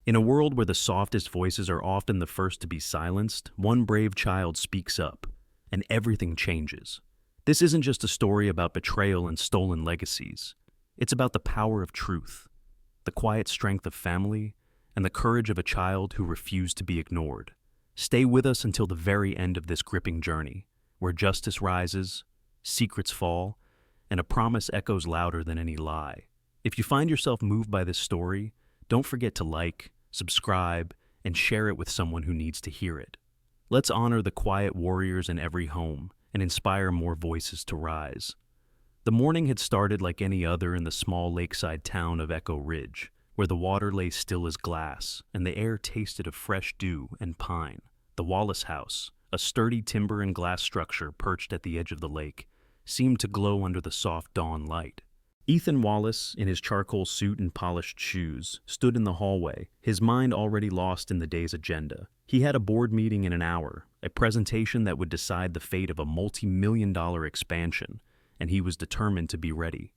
In a world where the softest voices are often the first to be silenced, one brave child speaks up, and everything changes. This isn't just a story about betrayal and stolen legacies. It's about the power of truth, the quiet strength of family, and the courage of a child who refused to be ignored. Stay with us until the very end of this gripping journey, where justice rises, secrets fall, and a promise echoes louder than any lie. If you find yourself moved by this story, don't forget to like, subscribe, and share it with someone who needs to hear it. Let's honor the quiet warriors in every home and inspire more voices to rise. The morning had started like any other in the small lakeside town of Echo Ridge, where the water lay still as glass and the air tasted of fresh dew and pine. The Wallace house, a sturdy timber and glass structure perched at the edge of the lake, seemed to glow under the soft dawn light. Ethan Wallace, in his charcoal suit and polished shoes, stood in the hallway, his mind already lost in the day's agenda. He had a board meeting in an hour, a presentation that would decide the fate of a multi-million-dollar expansion, and he was determined to be ready.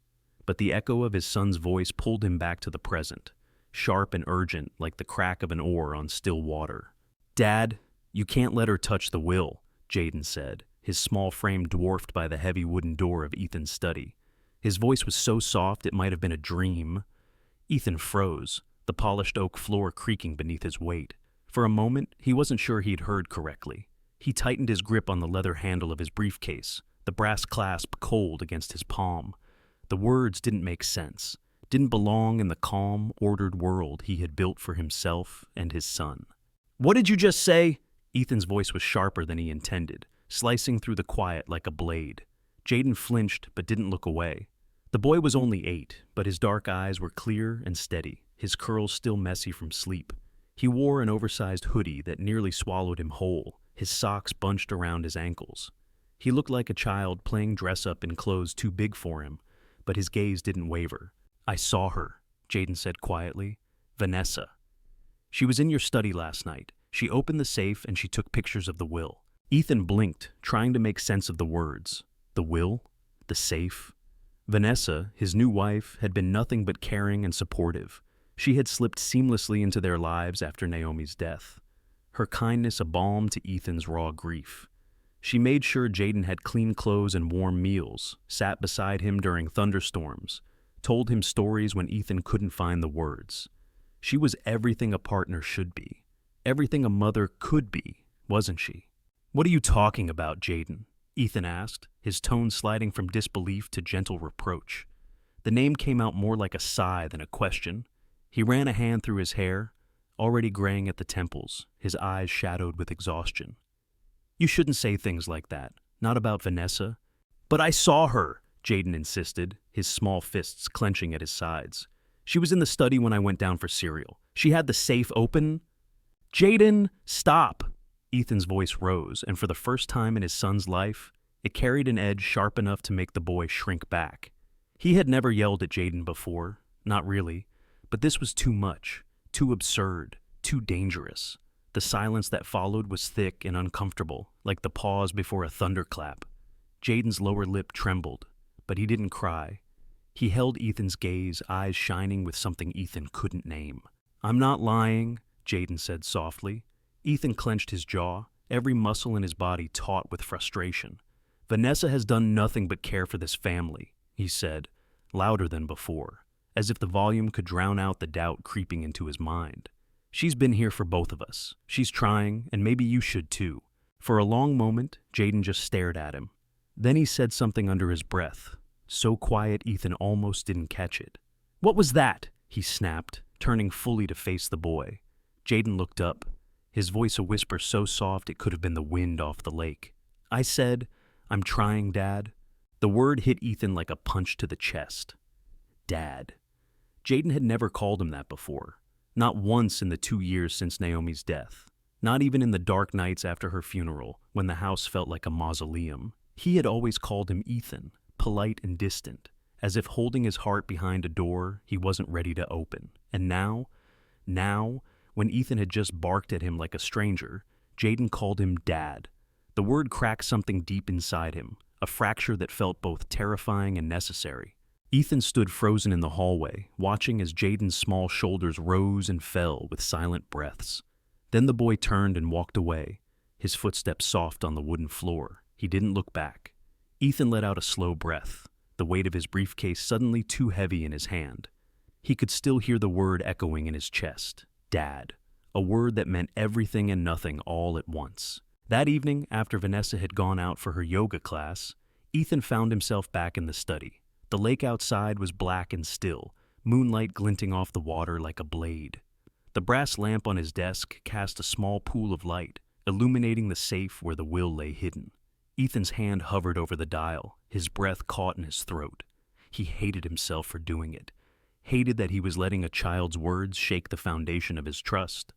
But the echo of his son's voice pulled him back to the present, sharp and urgent like the crack of an oar on still water. "Dad, you can't let her touch the will," Jaden said, his small frame dwarfed by the heavy wooden door of Ethan's study. His voice was so soft it might have been a dream. Ethan froze, the polished oak floor creaking beneath his weight. For a moment, he wasn't sure he'd heard correctly. He tightened his grip on the leather handle of his briefcase, the brass clasp cold against his palm. The words didn't make sense, didn't belong in the calm, ordered world he had built for himself and his son. "What did you just say?" Ethan's voice was sharper than he intended, slicing through the quiet like a blade. Jaden flinched but didn't look away. The boy was only 8, but his dark eyes were clear and steady, his curls still messy from sleep. He wore an oversized hoodie that nearly swallowed him whole, his socks bunched around his ankles. He looked like a child playing dress-up in clothes too big for him, but his gaze didn't waver. "I saw her," Jaden said quietly. "Vanessa. She was in your study last night. She opened the safe and she took pictures of the will." Ethan blinked, trying to make sense of the words. The will? The safe? Vanessa, his new wife, had been nothing but caring and supportive. She had slipped seamlessly into their lives after Naomi's death, her kindness a balm to Ethan's raw grief. She made sure Jaden had clean clothes and warm meals, sat beside him during thunderstorms, told him stories when Ethan couldn't find the words. She was everything a partner should be, everything a mother could be, wasn't she? "What are you talking about, Jaden?" Ethan asked, his tone sliding from disbelief to gentle reproach. The name came out more like a sigh than a question. He ran a hand through his hair, already graying at the temples, his eyes shadowed with exhaustion. "You shouldn't say things like that, not about Vanessa." "But I saw her," Jaden insisted, his small fists clenching at his sides. "She was in the study when I went down for cereal. She had the safe open." "Jaden, stop!" Ethan's voice rose, and for the first time in his son's life, it carried an edge sharp enough to make the boy shrink back. He had never yelled at Jaden before, not really, but this was too much, too absurd, too dangerous. The silence that followed was thick and uncomfortable, like the pause before a thunderclap. Jaden's lower lip trembled, but he didn't cry. He held Ethan's gaze, eyes shining with something Ethan couldn't name. "I'm not lying," Jaden said softly. Ethan clenched his jaw, every muscle in his body taut with frustration. "Vanessa has done nothing but care for this family," he said, louder than before, as if the volume could drown out the doubt creeping into his mind. "She's been here for both of us. She's trying, and maybe you should too." For a long moment, Jaden just stared at him. Then he said something under his breath, so quiet Ethan almost didn't catch it. "What was that?" he snapped, turning fully to face the boy. Jaden looked up, his voice a whisper so soft it could have been the wind off the lake. "I said, 'I'm trying, Dad.'" The word hit Ethan like a punch to the chest. Dad. Jaden had never called him that before. Not once in the 2 years since Naomi's death. Not even in the dark nights after her funeral, when the house felt like a mausoleum. He had always called him Ethan, polite and distant, as if holding his heart behind a door he wasn't ready to open. And now, when Ethan had just barked at him like a stranger, Jaden called him Dad. The word cracked something deep inside him, a fracture that felt both terrifying and necessary. Ethan stood frozen in the hallway, watching as Jaden's small shoulders rose and fell with silent breaths. Then the boy turned and walked away, his footsteps soft on the wooden floor. He didn't look back. Ethan let out a slow breath, the weight of his briefcase suddenly too heavy in his hand. He could still hear the word echoing in his chest, Dad, a word that meant everything and nothing all at once. That evening, after Vanessa had gone out for her yoga class, Ethan found himself back in the study. The lake outside was black and still, moonlight glinting off the water like a blade. The brass lamp on his desk cast a small pool of light, illuminating the safe where the will lay hidden. Ethan's hand hovered over the dial, his breath caught in his throat. He hated himself for doing it, hated that he was letting a child's words shake the foundation of his trust.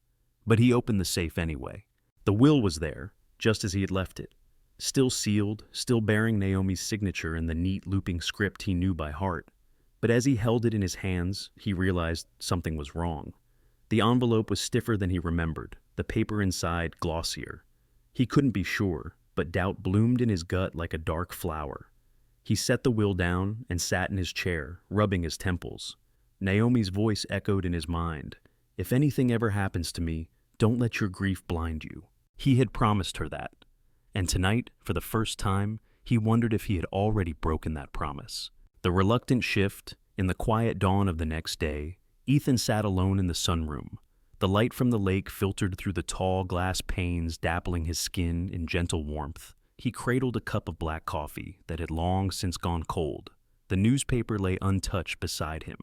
But he opened the safe anyway. The will was there, just as he had left it, still sealed, still bearing Naomi's signature in the neat looping script he knew by heart. But as he held it in his hands, he realized something was wrong. The envelope was stiffer than he remembered, the paper inside glossier. He couldn't be sure, but doubt bloomed in his gut like a dark flower. He set the will down and sat in his chair, rubbing his temples. Naomi's voice echoed in his mind. If anything ever happens to me, don't let your grief blind you. He had promised her that. And tonight, for the first time, he wondered if he had already broken that promise. The reluctant shift, in the quiet dawn of the next day, Ethan sat alone in the sunroom. The light from the lake filtered through the tall glass panes, dappling his skin in gentle warmth. He cradled a cup of black coffee that had long since gone cold. The newspaper lay untouched beside him.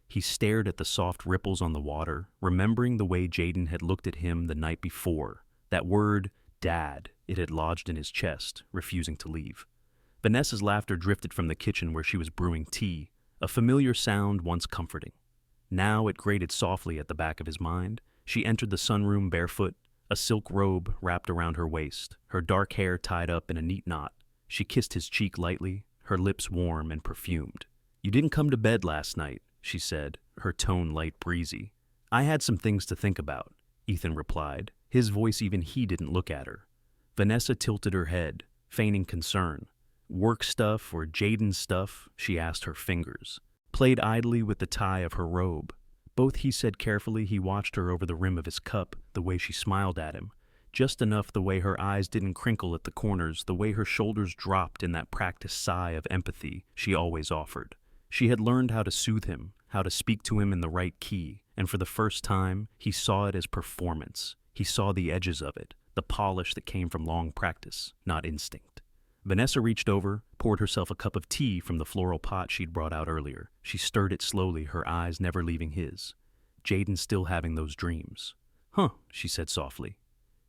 He stared at the soft ripples on the water, remembering the way Jaden had looked at him the night before. That word, Dad, it had lodged in his chest, refusing to leave. Vanessa's laughter drifted from the kitchen where she was brewing tea, a familiar sound once comforting. Now it grated softly at the back of his mind. She entered the sunroom barefoot, a silk robe wrapped around her waist, her dark hair tied up in a neat knot. She kissed his cheek lightly, her lips warm and perfumed. "You didn't come to bed last night," she said, her tone light breezy. "I had some things to think about," Ethan replied, his voice even he didn't look at her. Vanessa tilted her head, feigning concern. "Work stuff or Jaden's stuff?" she asked her fingers. Played idly with the tie of her robe. Both, he said carefully. He watched her over the rim of his cup, the way she smiled at him. Just enough the way her eyes didn't crinkle at the corners, the way her shoulders dropped in that practiced sigh of empathy she always offered. She had learned how to soothe him, how to speak to him in the right key, and for the first time, he saw it as performance. He saw the edges of it, the polish that came from long practice, not instinct. Vanessa reached over, poured herself a cup of tea from the floral pot she'd brought out earlier. She stirred it slowly, her eyes never leaving his. Jaden's still having those dreams. "Huh," she said softly.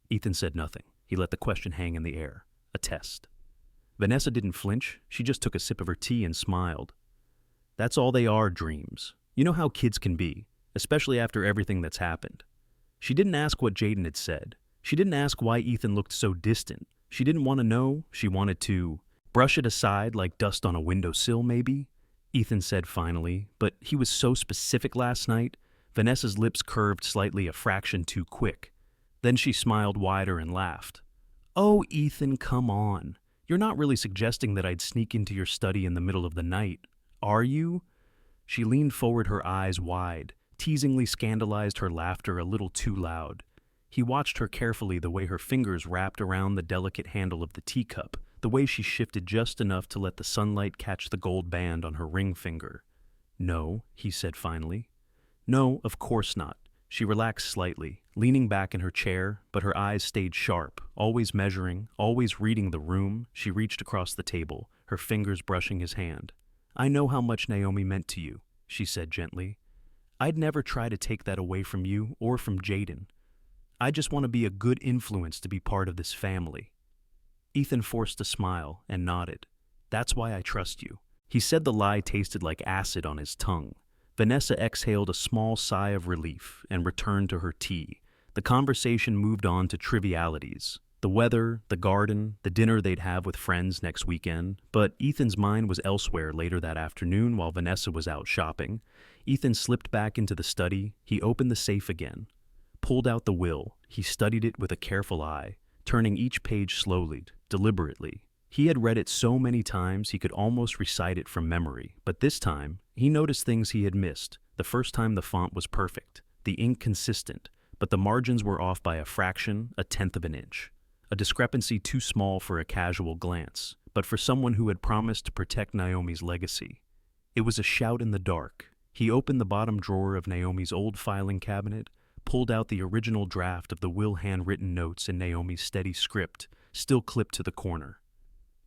Ethan said nothing. He let the question hang in the air. A test. Vanessa didn't flinch. She just took a sip of her tea and smiled. "That's all they are, dreams. You know how kids can be, especially after everything that's happened." She didn't ask what Jaden had said. She didn't ask why Ethan looked so distant. She didn't want to know. She wanted to brush it aside like dust on a windowsill, maybe, Ethan said finally, but he was so specific last night. Vanessa's lips curved slightly a fraction too quick. Then she smiled wider and laughed. "Oh, Ethan, come on. You're not really suggesting that I'd sneak into your study in the middle of the night, are you?" She leaned forward, her eyes wide, teasingly scandalized her laughter a little too loud. He watched her carefully, the way her fingers wrapped around the delicate handle of the teacup, the way she shifted just enough to let the sunlight catch the gold band on her ring finger. "No," he said finally. "No, of course not." She relaxed slightly, leaning back in her chair, but her eyes stayed sharp, always measuring, always reading the room. She reached across the table, her fingers brushing his hand. "I know how much Naomi meant to you," she said gently. "I'd never try to take that away from you or from Jaden. I just want to be a good influence to be part of this family." Ethan forced a smile and nodded. "That's why I trust you." He said the lie tasted like acid on his tongue. Vanessa exhaled a small sigh of relief and returned to her tea. The conversation moved on to trivialities. The weather, the garden, the dinner they'd have with friends next weekend. But Ethan's mind was elsewhere later that afternoon while Vanessa was out shopping. Ethan slipped back into the study. He opened the safe again, pulled out the will. He studied it with a careful eye, turning each page slowly, deliberately. He had read it so many times he could almost recite it from memory, but this time, he noticed things he had missed. The first time the font was perfect, the ink consistent, but the margins were off by a fraction, a tenth of an inch. A discrepancy too small for a casual glance, but for someone who had promised to protect Naomi's legacy. It was a shout in the dark. He opened the bottom drawer of Naomi's old filing cabinet, pulled out the original draft of the will handwritten notes in Naomi's steady script, still clipped to the corner.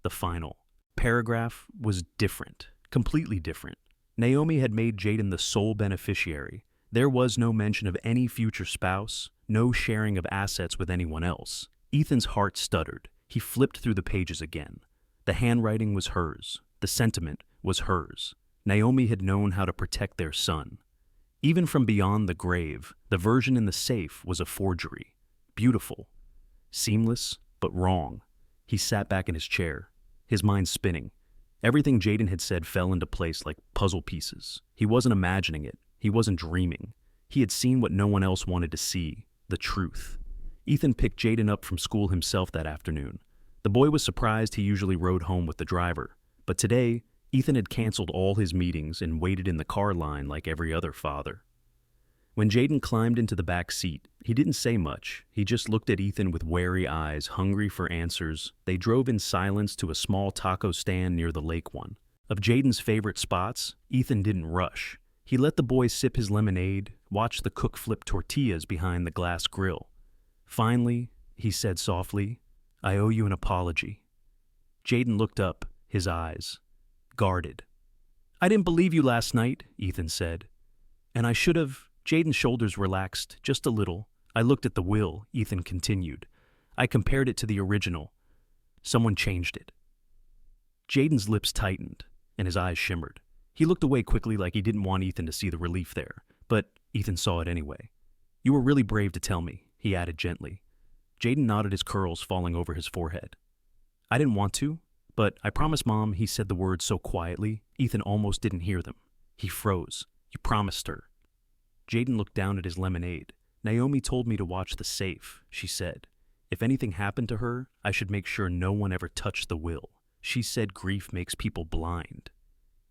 The final paragraph was different, completely different. Naomi had made Jaden the sole beneficiary. There was no mention of any future spouse, no sharing of assets with anyone else. Ethan's heart stuttered. He flipped through the pages again. The handwriting was hers. The sentiment was hers. Naomi had known how to protect their son. Even from beyond the grave, the version in the safe was a forgery. Beautiful. Seamless, but wrong. He sat back in his chair, his mind spinning. Everything Jaden had said fell into place like puzzle pieces. He wasn't imagining it. He wasn't dreaming. He had seen what no one else wanted to see, the truth. Ethan picked Jaden up from school himself that afternoon. The boy was surprised he usually rode home with the driver, but today, Ethan had canceled all his meetings and waited in the car line like every other father. When Jaden climbed into the back seat, he didn't say much. He just looked at Ethan with wary eyes, hungry for answers. They drove in silence to a small taco stand near the lake one. Of Jaden's favorite spots, Ethan didn't rush. He let the boy sip his lemonade, watch the cook flip tortillas behind the glass grill. Finally, he said softly, "I owe you an apology." Jaden looked up, his eyes guarded. "I didn't believe you last night," Ethan said. "And I should have." Jaden's shoulders relaxed just a little. "I looked at the will," Ethan continued. "I compared it to the original. Someone changed it." Jaden's lips tightened, and his eyes shimmered. He looked away quickly like he didn't want Ethan to see the relief there, but Ethan saw it anyway. "You were really brave to tell me," he added gently. Jaden nodded, his curls falling over his forehead. "I didn't want to, but I promised Mom." He said the words so quietly, Ethan almost didn't hear them. He froze. "You promised her." Jaden looked down at his lemonade. "Naomi told me to watch the safe," she said. "If anything happened to her, I should make sure no one ever touched the will. She said grief makes people blind."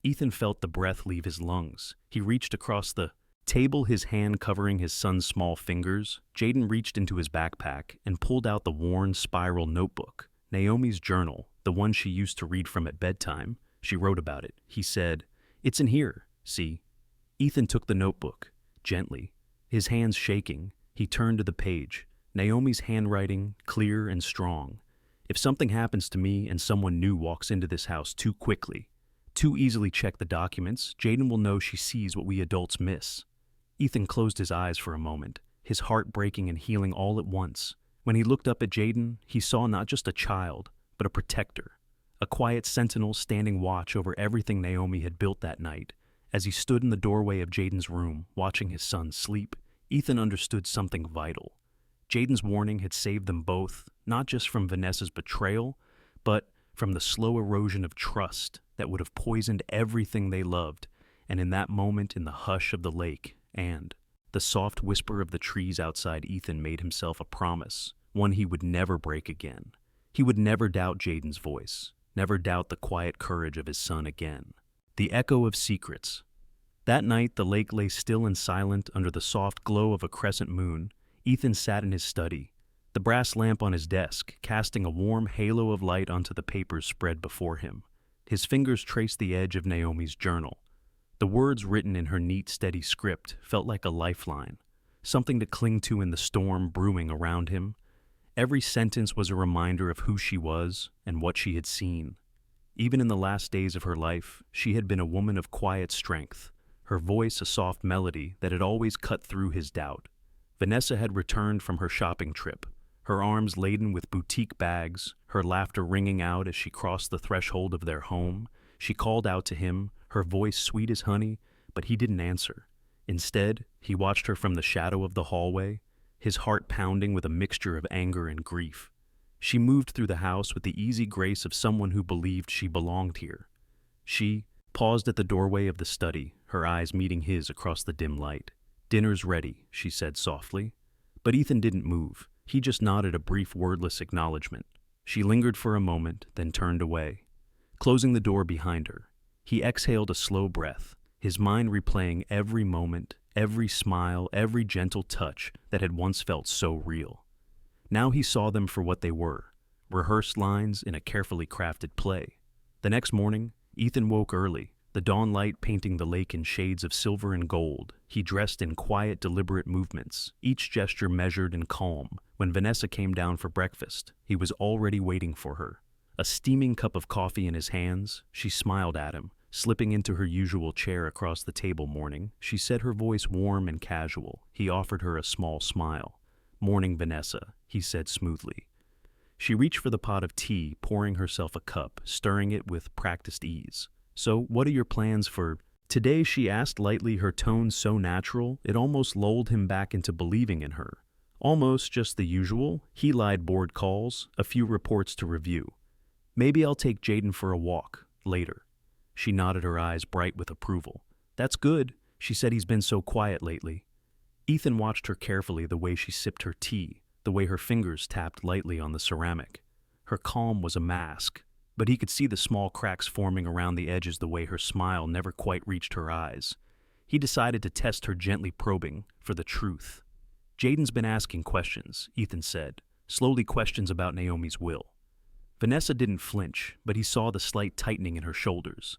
Ethan felt the breath leave his lungs. He reached across the table, his hand covering his son's small fingers. Jaden reached into his backpack and pulled out the worn spiral notebook. Naomi's journal, the one she used to read from at bedtime. She wrote about it. He said, "It's in here, see?" Ethan took the notebook. Gently, his hands shaking, he turned to the page. Naomi's handwriting, clear and strong. "If something happens to me and someone new walks into this house too quickly, too easily check the documents, Jaden will know she sees what we adults miss." Ethan closed his eyes for a moment, his heart breaking and healing all at once. When he looked up at Jaden, he saw not just a child, but a protector, a quiet sentinel standing watch over everything Naomi had built that night. As he stood in the doorway of Jaden's room, watching his son sleep, Ethan understood something vital. Jaden's warning had saved them both, not just from Vanessa's betrayal, but from the slow erosion of trust that would have poisoned everything they loved. And in that moment, in the hush of the lake and the soft whisper of the trees outside, Ethan made himself a promise, one he would never break again. He would never doubt Jaden's voice, never doubt the quiet courage of his son again. The echo of secrets. That night, the lake lay still and silent under the soft glow of a crescent moon. Ethan sat in his study, the brass lamp on his desk casting a warm halo of light onto the papers spread before him. His fingers traced the edge of Naomi's journal. The words written in her neat, steady script felt like a lifeline, something to cling to in the storm brewing around him. Every sentence was a reminder of who she was and what she had seen. Even in the last days of her life, she had been a woman of quiet strength, her voice a soft melody that had always cut through his doubt. Vanessa had returned from her shopping trip, her arms laden with boutique bags, her laughter ringing out as she crossed the threshold of their home. She called out to him, her voice sweet as honey, but he didn't answer. Instead, he watched her from the shadow of the hallway, his heart pounding with a mixture of anger and grief. She moved through the house with the easy grace of someone who believed she belonged here. She paused at the doorway of the study, her eyes meeting his across the dim light. "Dinner's ready," she said softly. But Ethan didn't move. He just nodded a brief wordless acknowledgement. She lingered for a moment, then turned away, closing the door behind her. He exhaled a slow breath, his mind replaying every moment, every smile, every gentle touch that had once felt so real. Now he saw them for what they were, rehearsed lines in a carefully crafted play. The next morning, Ethan woke early, the dawn light painting the lake in shades of silver and gold. He dressed in quiet, deliberate movements, each gesture measured and calm. When Vanessa came down for breakfast, he was already waiting for her. A steaming cup of coffee in his hands, she smiled at him, slipping into her usual chair across the table. "Morning," she said, her voice warm and casual. He offered her a small smile. "Morning, Vanessa," he said smoothly. She reached for the pot of tea, pouring herself a cup, stirring it with practiced ease. "So, what are your plans for today?" she asked lightly, her tone so natural it almost lulled him back into believing in her. "Almost just the usual." He lied. "Board calls, a few reports to review. Maybe I'll take Jaden for a walk, later." She nodded, her eyes bright with approval. "That's good," she said. "He's been so quiet lately." Ethan watched her carefully, the way she sipped her tea, the way her fingers tapped lightly on the ceramic. Her calm was a mask, but he could see the small cracks forming around the edges, the way her smile never quite reached her eyes. He decided to test her, gently probing for the truth. "Jaden's been asking questions," Ethan said, slowly, questions about Naomi's will. Vanessa didn't flinch, but he saw the slight tightening in her shoulders.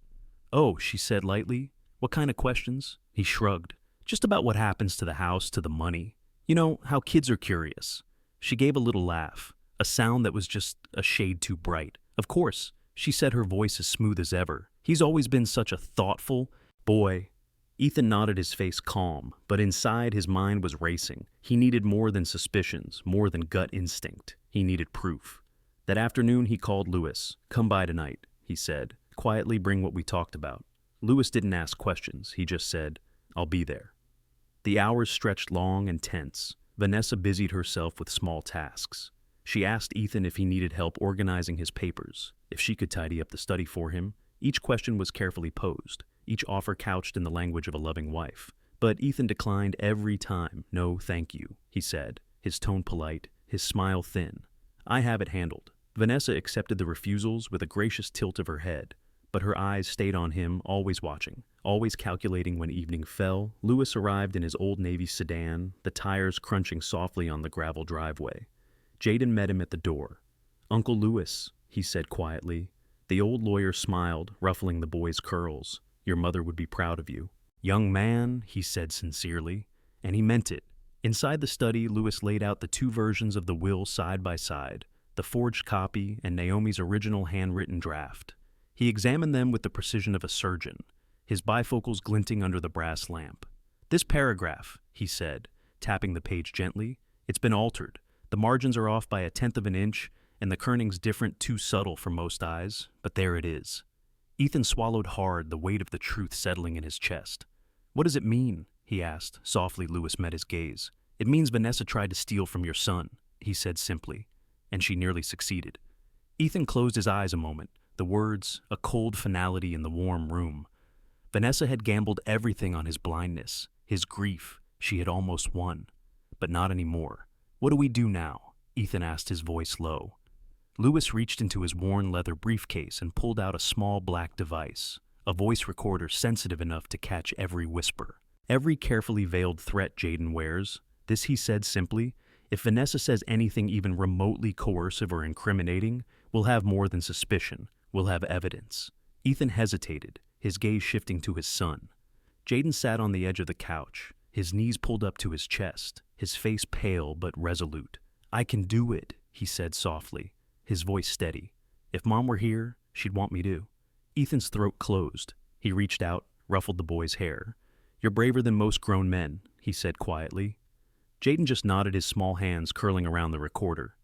"Oh," she said lightly. "What kind of questions?" He shrugged. "Just about what happens to the house, to the money. You know, how kids are curious." She gave a little laugh, a sound that was just a shade too bright. "Of course," she said, her voice as smooth as ever. "He's always been such a thoughtful boy." Ethan nodded, his face calm, but inside his mind was racing. He needed more than suspicions, more than gut instinct. He needed proof. That afternoon he called Lewis. "Come by tonight," he said. "Quietly bring what we talked about." Lewis didn't ask questions. He just said, "I'll be there." The hours stretched long and tense. Vanessa busied herself with small tasks. She asked Ethan if he needed help organizing his papers, if she could tidy up the study for him. Each question was carefully posed, each offer couched in the language of a loving wife. But Ethan declined every time. "No, thank you," he said, his tone polite, his smile thin. "I have it handled." Vanessa accepted the refusals with a gracious tilt of her head, but her eyes stayed on him, always watching, always calculating. When evening fell, Lewis arrived in his old Navy sedan, the tires crunching softly on the gravel driveway. Jaden met him at the door. "Uncle Lewis," he said quietly. The old lawyer smiled, ruffling the boy's curls. "Your mother would be proud of you." "Young man," he said sincerely, and he meant it. Inside the study, Lewis laid out the two versions of the will side by side, the forged copy and Naomi's original handwritten draft. He examined them with the precision of a surgeon, his bifocals glinting under the brass lamp. "This paragraph," he said, tapping the page gently, "it's been altered. The margins are off by 1/10 of an inch, and the kerning's different, too subtle for most eyes, but there it is." Ethan swallowed hard, the weight of the truth settling in his chest. "What does it mean?" he asked. Softly, Lewis met his gaze. "It means Vanessa tried to steal from your son," he said simply, "and she nearly succeeded." Ethan closed his eyes a moment, the words a cold finality in the warm room. Vanessa had gambled everything on his blindness, his grief. She had almost won, but not anymore. "What do we do now?" Ethan asked, his voice low. Lewis reached into his worn leather briefcase and pulled out a small black device, a voice recorder sensitive enough to catch every whisper, every carefully veiled threat Jaden wears. This, he said simply, "If Vanessa says anything even remotely coercive or incriminating, we'll have more than suspicion. We'll have evidence." Ethan hesitated, his gaze shifting to his son. Jaden sat on the edge of the couch, his knees pulled up to his chest, his face pale but resolute. "I can do it," he said softly, his voice steady. "If Mom were here, she'd want me to." Ethan's throat closed. He reached out, ruffled the boy's hair. "You're braver than most grown men," he said quietly. Jaden just nodded, his small hands curling around the recorder.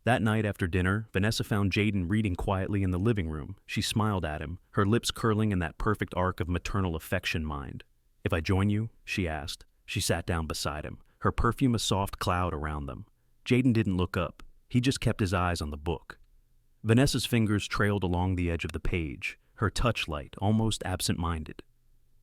That night after dinner, Vanessa found Jaden reading quietly in the living room. She smiled at him, her lips curling in that perfect arc of maternal affection. "Mind if I join you?" she asked. She sat down beside him, her perfume a soft cloud around them. Jaden didn't look up. He just kept his eyes on the book. Vanessa's fingers trailed along the edge of the page, her touch light, almost absent-minded.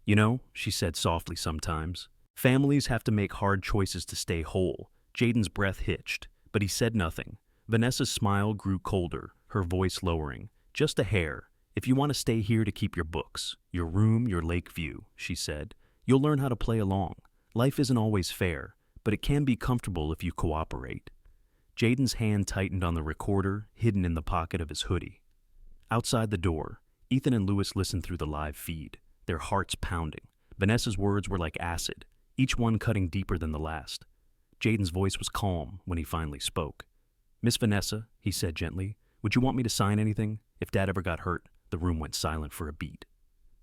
"You know," she said softly, "sometimes families have to make hard choices to stay whole." Jaden's breath hitched, but he said nothing. Vanessa's smile grew colder, her voice lowering. Just a hair. If you want to stay here to keep your books, your room, your lake view, she said, you'll learn how to play along. Life isn't always fair, but it can be comfortable if you cooperate. Jaden's hand tightened on the recorder, hidden in the pocket of his hoodie. Outside the door, Ethan and Lewis listened through the live feed, their hearts pounding. Vanessa's words were like acid, each one cutting deeper than the last. Jaden's voice was calm when he finally spoke. "Miss Vanessa," he said gently, "would you want me to sign anything? If Dad ever got hurt." The room went silent for a beat.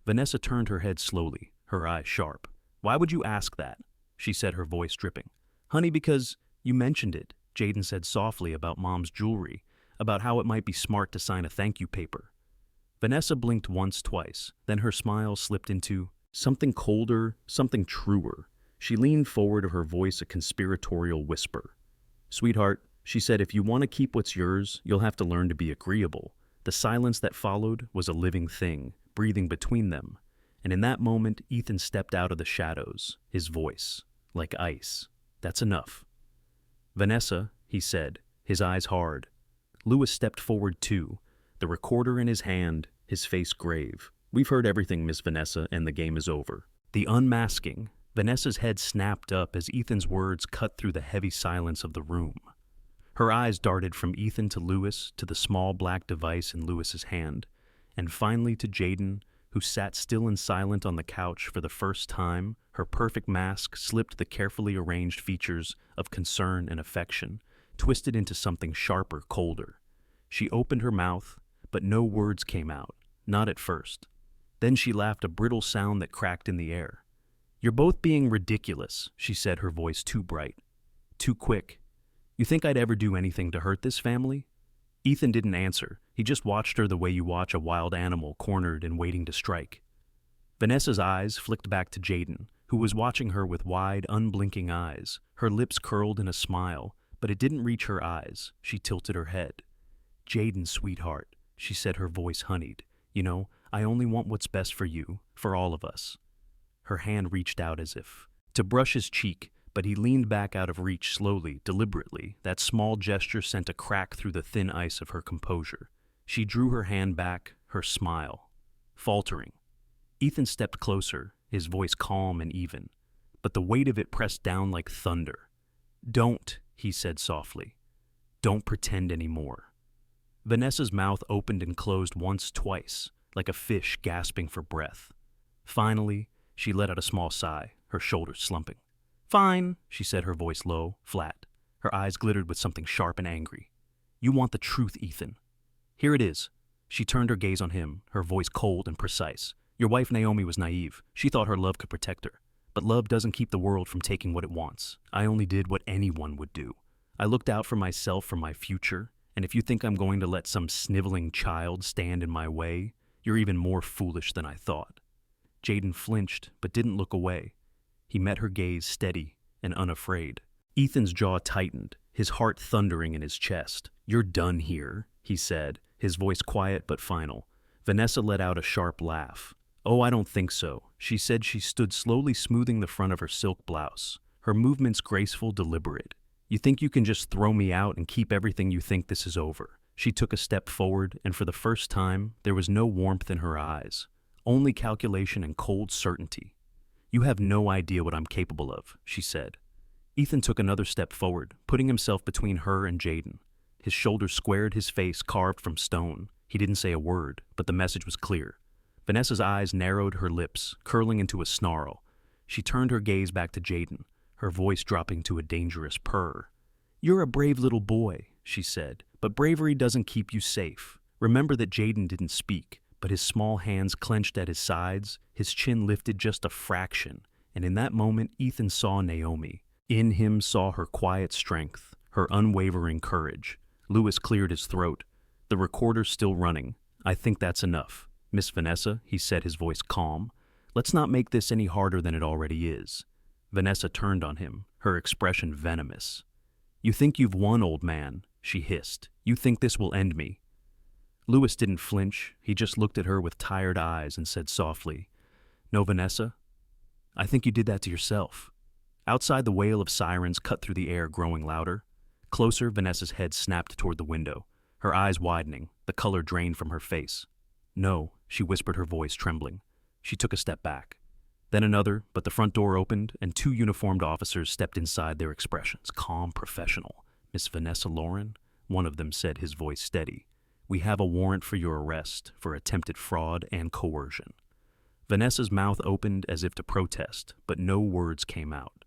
Vanessa turned her head slowly, her eyes sharp. "Why would you ask that?" she said, her voice dripping. "Honey, because you mentioned it," Jaden said softly, about Mom's jewelry, about how it might be smart to sign a thank you paper. Vanessa blinked once, twice, then her smile slipped into something colder, something truer. She leaned forward, her voice a conspiratorial whisper. "Sweetheart," she said, "if you want to keep what's yours, you'll have to learn to be agreeable." The silence that followed was a living thing, breathing between them. And in that moment, Ethan stepped out of the shadows, his voice like ice. "That's enough." "Vanessa," he said, his eyes hard. Lewis stepped forward too, the recorder in his hand, his face grave. "We've heard everything, Miss Vanessa, and the game is over." The unmasking. Vanessa's head snapped up as Ethan's words cut through the heavy silence of the room. Her eyes darted from Ethan to Lewis to the small black device in Lewis's hand, and finally to Jaden, who sat still and silent on the couch for the first time. Her perfect mask slipped the carefully arranged features of concern and affection, twisted into something sharper, colder. She opened her mouth, but no words came out, not at first. Then she laughed, a brittle sound that cracked in the air. "You're both being ridiculous," she said, her voice too bright, too quick. "You think I'd ever do anything to hurt this family?" Ethan didn't answer. He just watched her the way you watch a wild animal cornered and waiting to strike. Vanessa's eyes flicked back to Jaden, who was watching her with wide, unblinking eyes. Her lips curled in a smile, but it didn't reach her eyes. She tilted her head. "Jaden, sweetheart," she said, her voice honeyed. "You know, I only want what's best for you, for all of us." Her hand reached out as if to brush his cheek, but he leaned back out of reach slowly, deliberately. That small gesture sent a crack through the thin ice of her composure. She drew her hand back, her smile faltering. Ethan stepped closer, his voice calm and even, but the weight of it pressed down like thunder. "Don't," he said softly. "Don't pretend anymore." Vanessa's mouth opened and closed once, twice, like a fish gasping for breath. Finally, she let out a small sigh, her shoulders slumping. "Fine," she said, her voice low, flat. Her eyes glittered with something sharp and angry. "You want the truth, Ethan. Here it is." She turned her gaze on him, her voice cold and precise. "Your wife Naomi was naive. She thought her love could protect her. But love doesn't keep the world from taking what it wants. I only did what anyone would do. I looked out for myself, for my future, and if you think I'm going to let some sniveling child stand in my way, you're even more foolish than I thought." Jaden flinched, but didn't look away. He met her gaze, steady and unafraid. Ethan's jaw tightened, his heart thundering in his chest. "You're done here," he said, his voice quiet but final. Vanessa let out a sharp laugh. "Oh, I don't think so," she said. She stood slowly, smoothing the front of her silk blouse, her movements graceful, deliberate. "You think you can just throw me out and keep everything? You think this is over?" She took a step forward, and for the first time, there was no warmth in her eyes, only calculation and cold certainty. "You have no idea what I'm capable of," she said. Ethan took another step forward, putting himself between her and Jaden. His shoulders squared, his face carved from stone. He didn't say a word, but the message was clear. Vanessa's eyes narrowed, her lips curling into a snarl. She turned her gaze back to Jaden, her voice dropping to a dangerous purr. "You're a brave little boy," she said, "but bravery doesn't keep you safe." Remember that Jaden didn't speak, but his small hands clenched at his sides, his chin lifted just a fraction, and in that moment Ethan saw Naomi. In him saw her quiet strength, her unwavering courage. Lewis cleared his throat. "The recorder's still running. I think that's enough. Miss Vanessa," he said, his voice calm, "let's not make this any harder than it already is." Vanessa turned on him, her expression venomous. "You think you've won, old man," she hissed. "You think this will end me." Lewis didn't flinch. He just looked at her with tired eyes and said softly, "No, Vanessa, I think you did that to yourself." Outside, the wail of sirens cut through the air, growing louder. Closer, Vanessa's head snapped toward the window, her eyes widening, the color drained from her face. "No," she whispered, her voice trembling. She took a step back. Then another, but the front door opened, and two uniformed officers stepped inside, their expressions calm, professional. "Miss Vanessa Lauren?" one of them said, his voice steady. "We have a warrant for your arrest for attempted fraud and coercion." Vanessa's mouth opened as if to protest, but no words came out.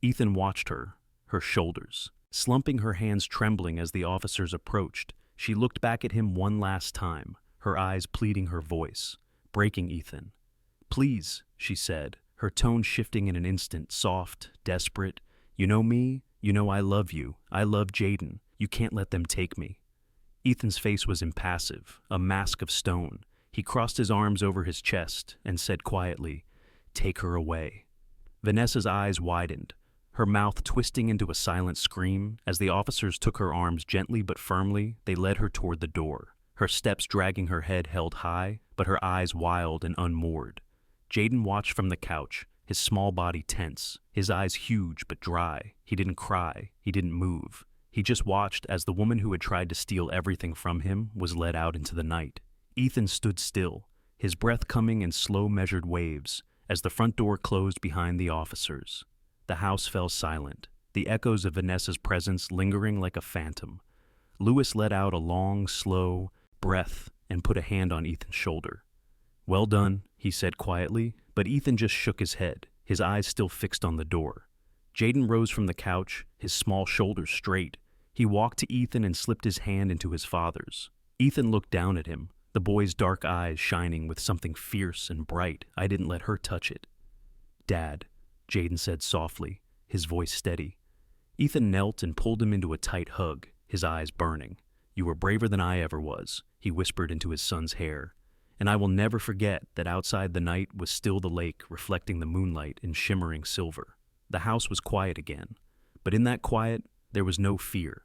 Ethan watched her, her shoulders, slumping, her hands trembling as the officers approached. She looked back at him one last time, her eyes pleading, her voice breaking. "Ethan." "Please," she said, her tone shifting in an instant, soft, desperate. "You know me, you know I love you. I love Jaden. You can't let them take me." Ethan's face was impassive, a mask of stone. He crossed his arms over his chest and said quietly, "Take her away." Vanessa's eyes widened, her mouth twisting into a silent scream. As the officers took her arms gently but firmly, they led her toward the door, her steps dragging, her head held high, but her eyes wild and unmoored. Jaden watched from the couch, his small body tense, his eyes huge but dry. He didn't cry, he didn't move. He just watched as the woman who had tried to steal everything from him was led out into the night. Ethan stood still, his breath coming in slow, measured waves, as the front door closed behind the officers. The house fell silent, the echoes of Vanessa's presence lingering like a phantom. Lewis let out a long, slow breath and put a hand on Ethan's shoulder. "Well done," he said quietly, but Ethan just shook his head, his eyes still fixed on the door. Jaden rose from the couch, his small shoulders straight. He walked to Ethan and slipped his hand into his father's. Ethan looked down at him, the boy's dark eyes shining with something fierce and bright. "I didn't let her touch it." "Dad," Jaden said softly, his voice steady. Ethan knelt and pulled him into a tight hug, his eyes burning. "You were braver than I ever was," he whispered into his son's hair. "And I will never forget that outside the night was still the lake, reflecting the moonlight in shimmering silver." The house was quiet again, but in that quiet there was no fear.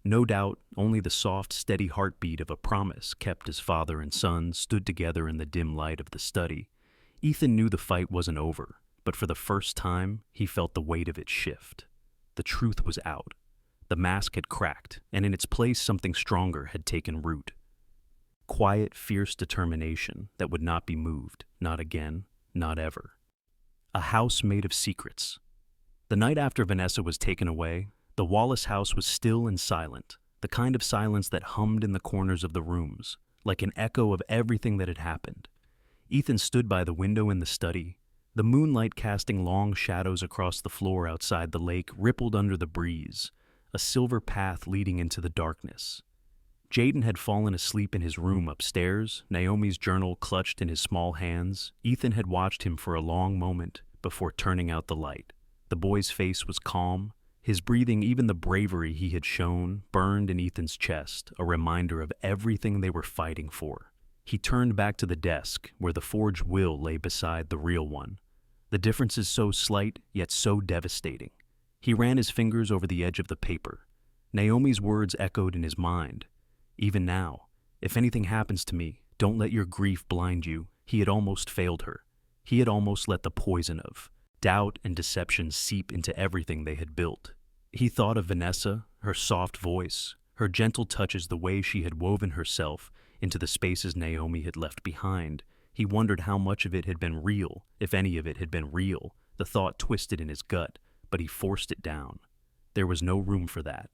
No doubt, only the soft, steady heartbeat of a promise kept as father and son stood together in the dim light of the study. Ethan knew the fight wasn't over, but for the first time, he felt the weight of it shift. The truth was out. The mask had cracked, and in its place something stronger had taken root. Quiet, fierce determination that would not be moved, not again, not ever. A house made of secrets. The night after Vanessa was taken away, the Wallace house was still and silent, the kind of silence that hummed in the corners of the rooms, like an echo of everything that had happened. Ethan stood by the window in the study. The moonlight casting long shadows across the floor outside the lake rippled under the breeze, a silver path leading into the darkness. Jaden had fallen asleep in his room upstairs, Naomi's journal clutched in his small hands. Ethan had watched him for a long moment before turning out the light. The boy's face was calm. His breathing, even the bravery he had shown, burned in Ethan's chest, a reminder of everything they were fighting for. He turned back to the desk, where the forged will lay beside the real one. The differences so slight, yet so devastating. He ran his fingers over the edge of the paper. Naomi's words echoed in his mind. "Even now, if anything happens to me, don't let your grief blind you." He had almost failed her. He had almost let the poison of doubt and deception seep into everything they had built. He thought of Vanessa, her soft voice, her gentle touches, the way she had woven herself into the spaces Naomi had left behind. He wondered how much of it had been real, if any of it had been real. The thought twisted in his gut, but he forced it down. There was no room for that.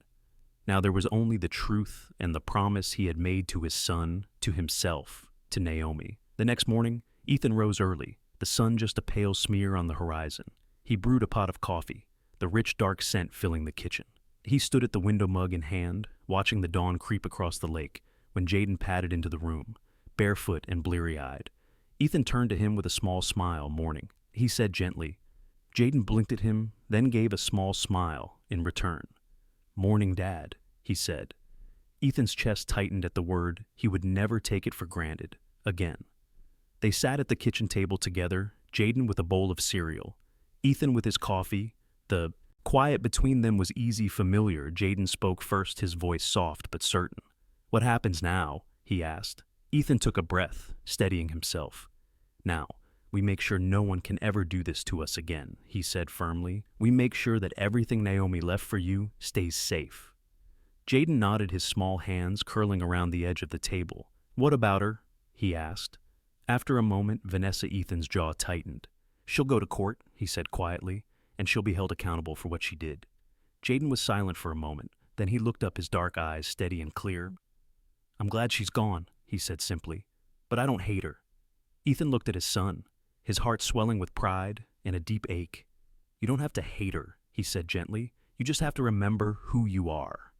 Now there was only the truth and the promise he had made to his son, to himself, to Naomi. The next morning, Ethan rose early, the sun just a pale smear on the horizon. He brewed a pot of coffee, the rich dark scent filling the kitchen. He stood at the window, mug in hand, watching the dawn creep across the lake, when Jaden padded into the room, barefoot and bleary-eyed. Ethan turned to him with a small smile, morning. He said gently. Jaden blinked at him, then gave a small smile in return. "Morning, Dad," he said. Ethan's chest tightened at the word. He would never take it for granted, again. They sat at the kitchen table together, Jaden with a bowl of cereal, Ethan with his coffee. The quiet between them was easy, familiar. Jaden spoke first, his voice soft but certain. "What happens now?" he asked. Ethan took a breath, steadying himself. "Now, we make sure no one can ever do this to us again," he said firmly. "We make sure that everything Naomi left for you stays safe." Jaden nodded, his small hands curling around the edge of the table. "What about her?" he asked. After a moment, Vanessa Ethan's jaw tightened. "She'll go to court," he said quietly, "and she'll be held accountable for what she did." Jaden was silent for a moment. Then he looked up, his dark eyes steady and clear. "I'm glad she's gone," he said simply, "but I don't hate her." Ethan looked at his son, his heart swelling with pride and a deep ache. "You don't have to hate her," he said gently. "You just have to remember who you are."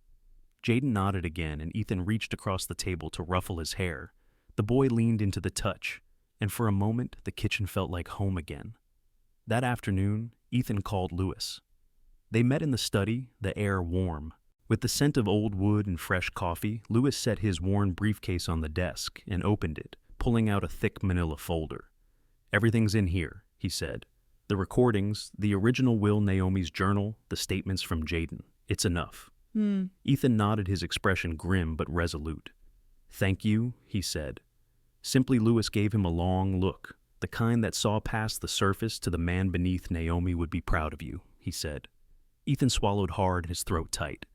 Jaden nodded again, and Ethan reached across the table to ruffle his hair. The boy leaned into the touch, and for a moment the kitchen felt like home again. That afternoon, Ethan called Lewis. They met in the study, the air warm. With the scent of old wood and fresh coffee, Lewis set his worn briefcase on the desk and opened it, pulling out a thick manila folder. "Everything's in here," he said. "The recordings, the original will, Naomi's journal, the statements from Jaden. It's enough." Ethan nodded, his expression grim but resolute. "Thank you," he said. Simply, Lewis gave him a long look, the kind that saw past the surface to the man beneath. "Naomi would be proud of you," he said. Ethan swallowed hard, his throat tight.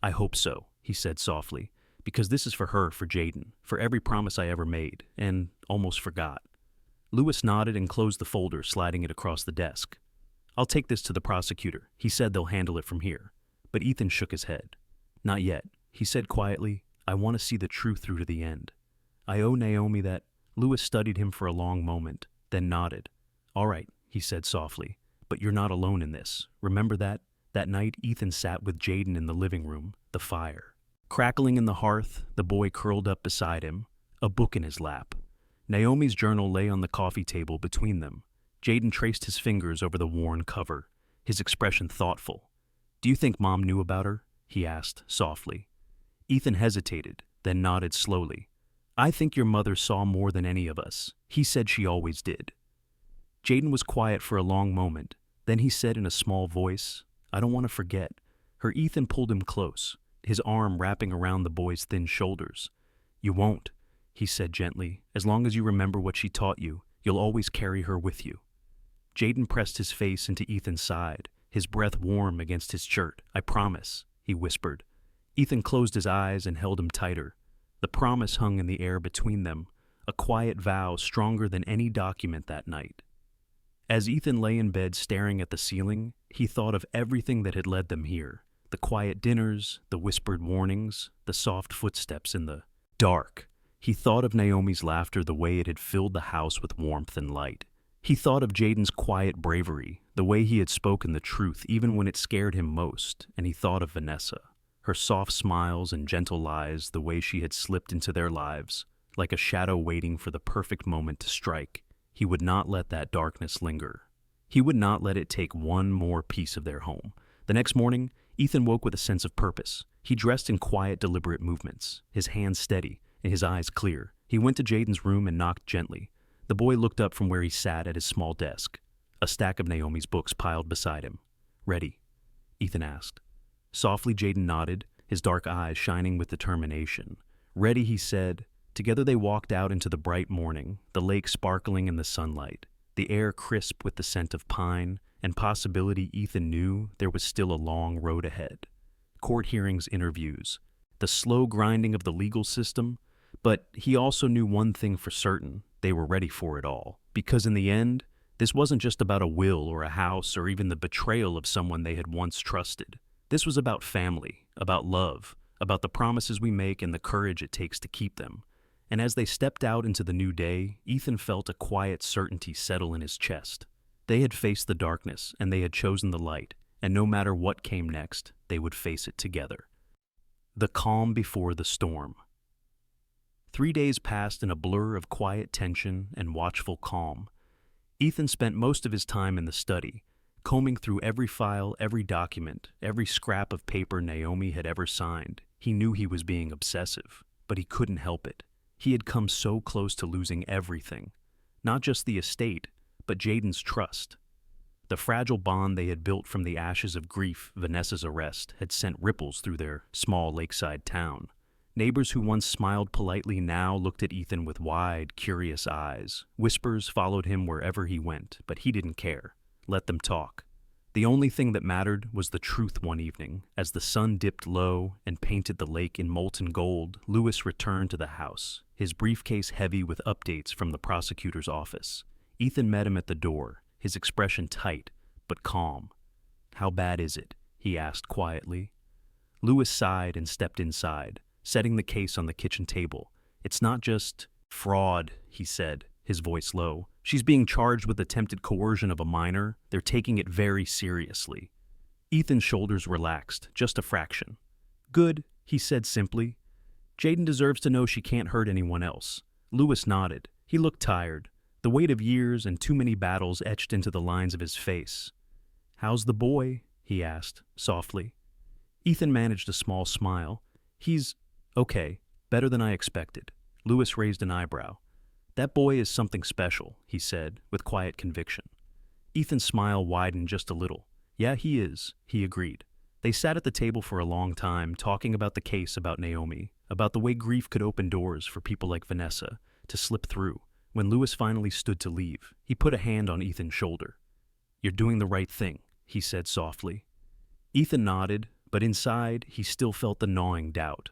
"I hope so," he said softly, "because this is for her, for Jaden, for every promise I ever made, and almost forgot." Lewis nodded and closed the folder, sliding it across the desk. "I'll take this to the prosecutor. He said they'll handle it from here." But Ethan shook his head. "Not yet," he said quietly. "I want to see the truth through to the end. I owe Naomi that." Lewis studied him for a long moment, then nodded. "All right," he said softly, "but you're not alone in this. Remember that?" That night, Ethan sat with Jaden in the living room, the fire crackling in the hearth, the boy curled up beside him, a book in his lap. Naomi's journal lay on the coffee table between them. Jaden traced his fingers over the worn cover, his expression thoughtful. "Do you think Mom knew about her?" he asked softly. Ethan hesitated, then nodded slowly. "I think your mother saw more than any of us. He said she always did." Jaden was quiet for a long moment. Then he said in a small voice, "I don't want to forget her." Ethan pulled him close, his arm wrapping around the boy's thin shoulders. "You won't," he said gently. "As long as you remember what she taught you, you'll always carry her with you." Jaden pressed his face into Ethan's side, his breath warm against his shirt. "I promise," he whispered. Ethan closed his eyes and held him tighter. The promise hung in the air between them, a quiet vow stronger than any document that night. As Ethan lay in bed staring at the ceiling, he thought of everything that had led them here. The quiet dinners, the whispered warnings, the soft footsteps in the dark. He thought of Naomi's laughter, the way it had filled the house with warmth and light. He thought of Jaden's quiet bravery, the way he had spoken the truth even when it scared him most, and he thought of Vanessa, her soft smiles and gentle lies, the way she had slipped into their lives, like a shadow waiting for the perfect moment to strike. He would not let that darkness linger. He would not let it take one more piece of their home. The next morning, Ethan woke with a sense of purpose. He dressed in quiet, deliberate movements, his hands steady and his eyes clear. He went to Jaden's room and knocked gently. The boy looked up from where he sat at his small desk, a stack of Naomi's books piled beside him. "Ready?" Ethan asked. Softly, Jaden nodded, his dark eyes shining with determination. "Ready," he said. Together they walked out into the bright morning, the lake sparkling in the sunlight, the air crisp with the scent of pine and possibility. Ethan knew there was still a long road ahead. Court hearings, interviews, the slow grinding of the legal system, but he also knew one thing for certain: they were ready for it all. Because in the end, this wasn't just about a will or a house or even the betrayal of someone they had once trusted. This was about family, about love, about the promises we make and the courage it takes to keep them. And as they stepped out into the new day, Ethan felt a quiet certainty settle in his chest. They had faced the darkness, and they had chosen the light, and no matter what came next, they would face it together. The calm before the storm. 3 days passed in a blur of quiet tension and watchful calm. Ethan spent most of his time in the study, combing through every file, every document, every scrap of paper Naomi had ever signed. He knew he was being obsessive, but he couldn't help it. He had come so close to losing everything, not just the estate, but Jaden's trust. The fragile bond they had built from the ashes of grief, Vanessa's arrest, had sent ripples through their small lakeside town. Neighbors who once smiled politely now looked at Ethan with wide, curious eyes. Whispers followed him wherever he went, but he didn't care. Let them talk. The only thing that mattered was the truth one evening. As the sun dipped low and painted the lake in molten gold, Lewis returned to the house, his briefcase heavy with updates from the prosecutor's office. Ethan met him at the door, his expression tight but calm. "How bad is it?" he asked quietly. Lewis sighed and stepped inside, setting the case on the kitchen table. "It's not just fraud," he said, his voice low. "She's being charged with attempted coercion of a minor. They're taking it very seriously." Ethan's shoulders relaxed, just a fraction. "Good," he said simply. "Jaden deserves to know she can't hurt anyone else." Lewis nodded. He looked tired, the weight of years and too many battles etched into the lines of his face. "How's the boy?" he asked, softly. Ethan managed a small smile. "He's okay, better than I expected." Lewis raised an eyebrow. "That boy is something special," he said, with quiet conviction. Ethan's smile widened just a little. "Yeah, he is," he agreed. They sat at the table for a long time, talking about the case about Naomi, about the way grief could open doors for people like Vanessa to slip through. When Lewis finally stood to leave, he put a hand on Ethan's shoulder. "You're doing the right thing," he said softly. Ethan nodded, but inside he still felt the gnawing doubt.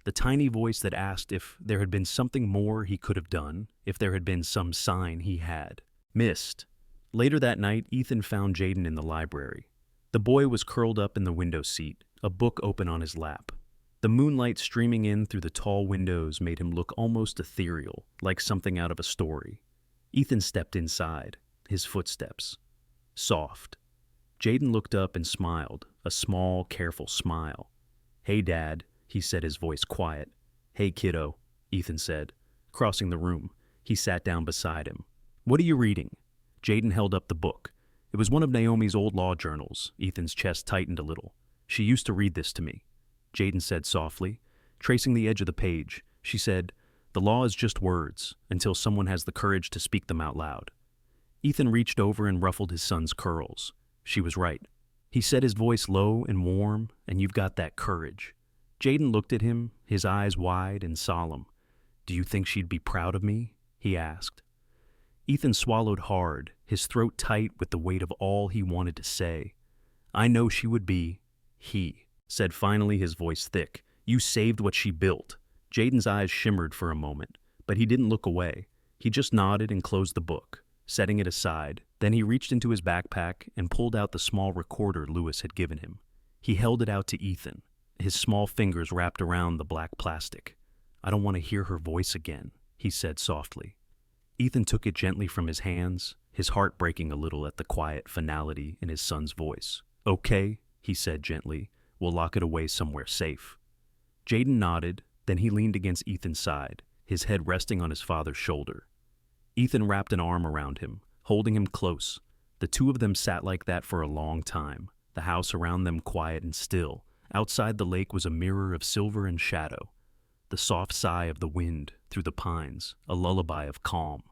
The tiny voice that asked if there had been something more he could have done, if there had been some sign he had missed. Later that night, Ethan found Jaden in the library. The boy was curled up in the window seat, a book open on his lap. The moonlight streaming in through the tall windows made him look almost ethereal, like something out of a story. Ethan stepped inside, his footsteps soft. Jaden looked up and smiled, a small, careful smile. "Hey, Dad," he said, his voice quiet. "Hey, kiddo," Ethan said. Crossing the room, he sat down beside him. "What are you reading?" Jaden held up the book. It was one of Naomi's old law journals. Ethan's chest tightened a little. "She used to read this to me," Jaden said softly. Tracing the edge of the page, she said, "The law is just words, until someone has the courage to speak them out loud." Ethan reached over and ruffled his son's curls. She was right. He said, his voice low and warm, "And you've got that courage." Jaden looked at him, his eyes wide and solemn. "Do you think she'd be proud of me?" he asked. Ethan swallowed hard, his throat tight with the weight of all he wanted to say. "I know she would be," he said finally, his voice thick. "You saved what she built." Jaden's eyes shimmered for a moment, but he didn't look away. He just nodded and closed the book, setting it aside. Then he reached into his backpack and pulled out the small recorder Lewis had given him. He held it out to Ethan, his small fingers wrapped around the black plastic. "I don't want to hear her voice again," he said softly. Ethan took it gently from his hands, his heart breaking a little at the quiet finality in his son's voice. "Okay," he said gently. "We'll lock it away somewhere safe." Jaden nodded, then he leaned against Ethan's side, his head resting on his father's shoulder. Ethan wrapped an arm around him, holding him close. The two of them sat like that for a long time, the house around them quiet and still. Outside, the lake was a mirror of silver and shadow, the soft sigh of the wind through the pines, a lullaby of calm.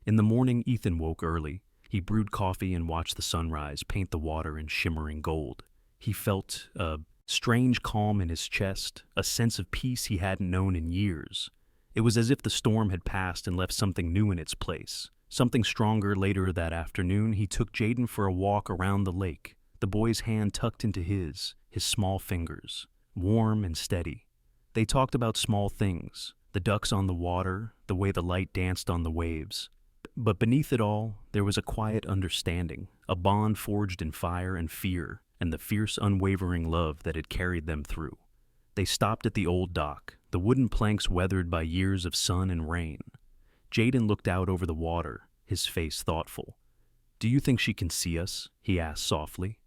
In the morning, Ethan woke early. He brewed coffee and watched the sunrise paint the water in shimmering gold. He felt a strange calm in his chest, a sense of peace he hadn't known in years. It was as if the storm had passed and left something new in its place. Something stronger. Later that afternoon, he took Jaden for a walk around the lake, the boy's hand tucked into his small fingers, warm and steady. They talked about small things, the ducks on the water, the way the light danced on the waves. But beneath it all, there was a quiet understanding, a bond forged in fire and fear, and the fierce, unwavering love that had carried them through. They stopped at the old dock, the wooden planks weathered by years of sun and rain. Jaden looked out over the water, his face thoughtful. "Do you think she can see us?" he asked softly.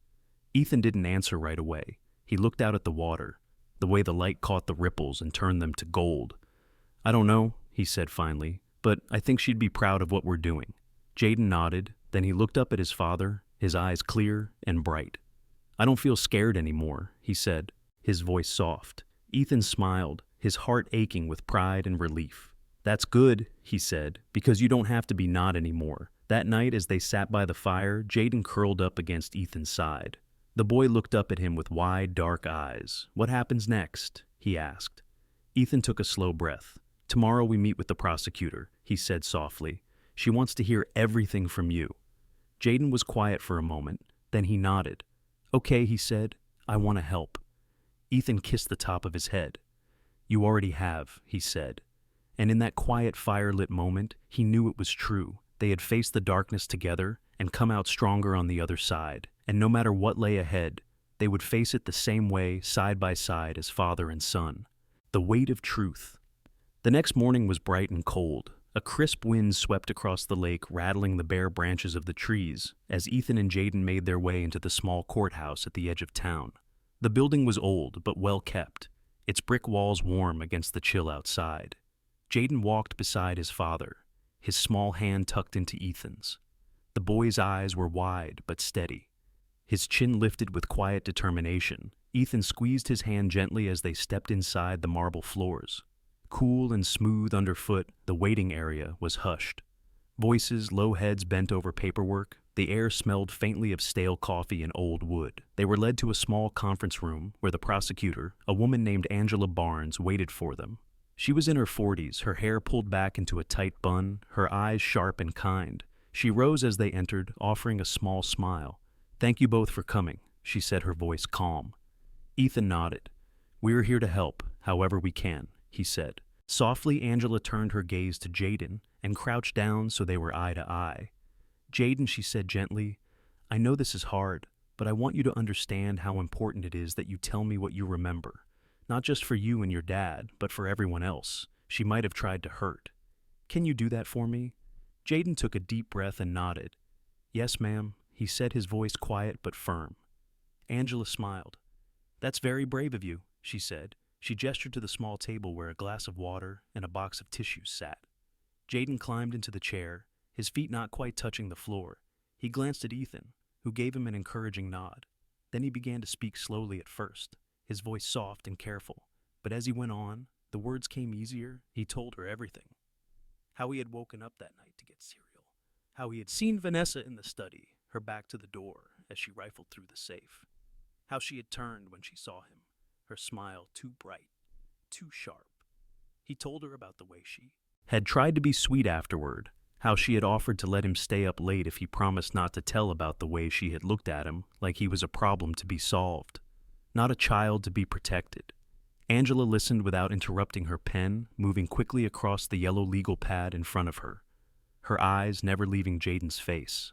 Ethan didn't answer right away. He looked out at the water, the way the light caught the ripples and turned them to gold. "I don't know," he said finally, "but I think she'd be proud of what we're doing." Jaden nodded, then he looked up at his father, his eyes clear and bright. "I don't feel scared anymore," he said, his voice soft. Ethan smiled, his heart aching with pride and relief. "That's good," he said, "because you don't have to be not anymore." That night, as they sat by the fire, Jaden curled up against Ethan's side. The boy looked up at him with wide, dark eyes. "What happens next?" he asked. Ethan took a slow breath. "Tomorrow we meet with the prosecutor," he said softly. "She wants to hear everything from you." Jaden was quiet for a moment. Then he nodded. "Okay," he said. "I want to help." Ethan kissed the top of his head. "You already have," he said. And in that quiet, fire-lit moment, he knew it was true. They had faced the darkness together and come out stronger on the other side. And no matter what lay ahead, they would face it the same way, side by side, as father and son. The weight of truth. The next morning was bright and cold. A crisp wind swept across the lake, rattling the bare branches of the trees, as Ethan and Jaden made their way into the small courthouse at the edge of town. The building was old, but well kept, its brick walls warm against the chill outside. Jaden walked beside his father, his small hand tucked into Ethan's. The boy's eyes were wide but steady. His chin lifted with quiet determination. Ethan squeezed his hand gently as they stepped inside the marble floors. Cool and smooth underfoot, the waiting area was hushed. Voices, low heads bent over paperwork. The air smelled faintly of stale coffee and old wood. They were led to a small conference room where the prosecutor, a woman named Angela Barnes, waited for them. She was in her 40s, her hair pulled back into a tight bun, her eyes sharp and kind. She rose as they entered, offering a small smile. "Thank you both for coming," she said, her voice calm. Ethan nodded. "We're here to help, however we can," he said. Softly, Angela turned her gaze to Jaden and crouched down so they were eye to eye. "Jaden," she said gently, "I know this is hard, but I want you to understand how important it is that you tell me what you remember. Not just for you and your dad, but for everyone else she might have tried to hurt. Can you do that for me?" Jaden took a deep breath and nodded. "Yes, ma'am," he said, his voice quiet but firm. Angela smiled. "That's very brave of you," she said. She gestured to the small table where a glass of water and a box of tissues sat. Jaden climbed into the chair, his feet not quite touching the floor. He glanced at Ethan, who gave him an encouraging nod. Then he began to speak slowly at first, his voice soft and careful. But as he went on, the words came easier. He told her everything. How he had woken up that night to get cereal. How he had seen Vanessa in the study, her back to the door as she rifled through the safe. How she had turned when she saw him, her smile too bright, too sharp. He told her about the way she had tried to be sweet afterward, how she had offered to let him stay up late if he promised not to tell about the way she had looked at him like he was a problem to be solved, not a child to be protected. Angela listened without interrupting her pen, moving quickly across the yellow legal pad in front of her, her eyes never leaving Jaden's face.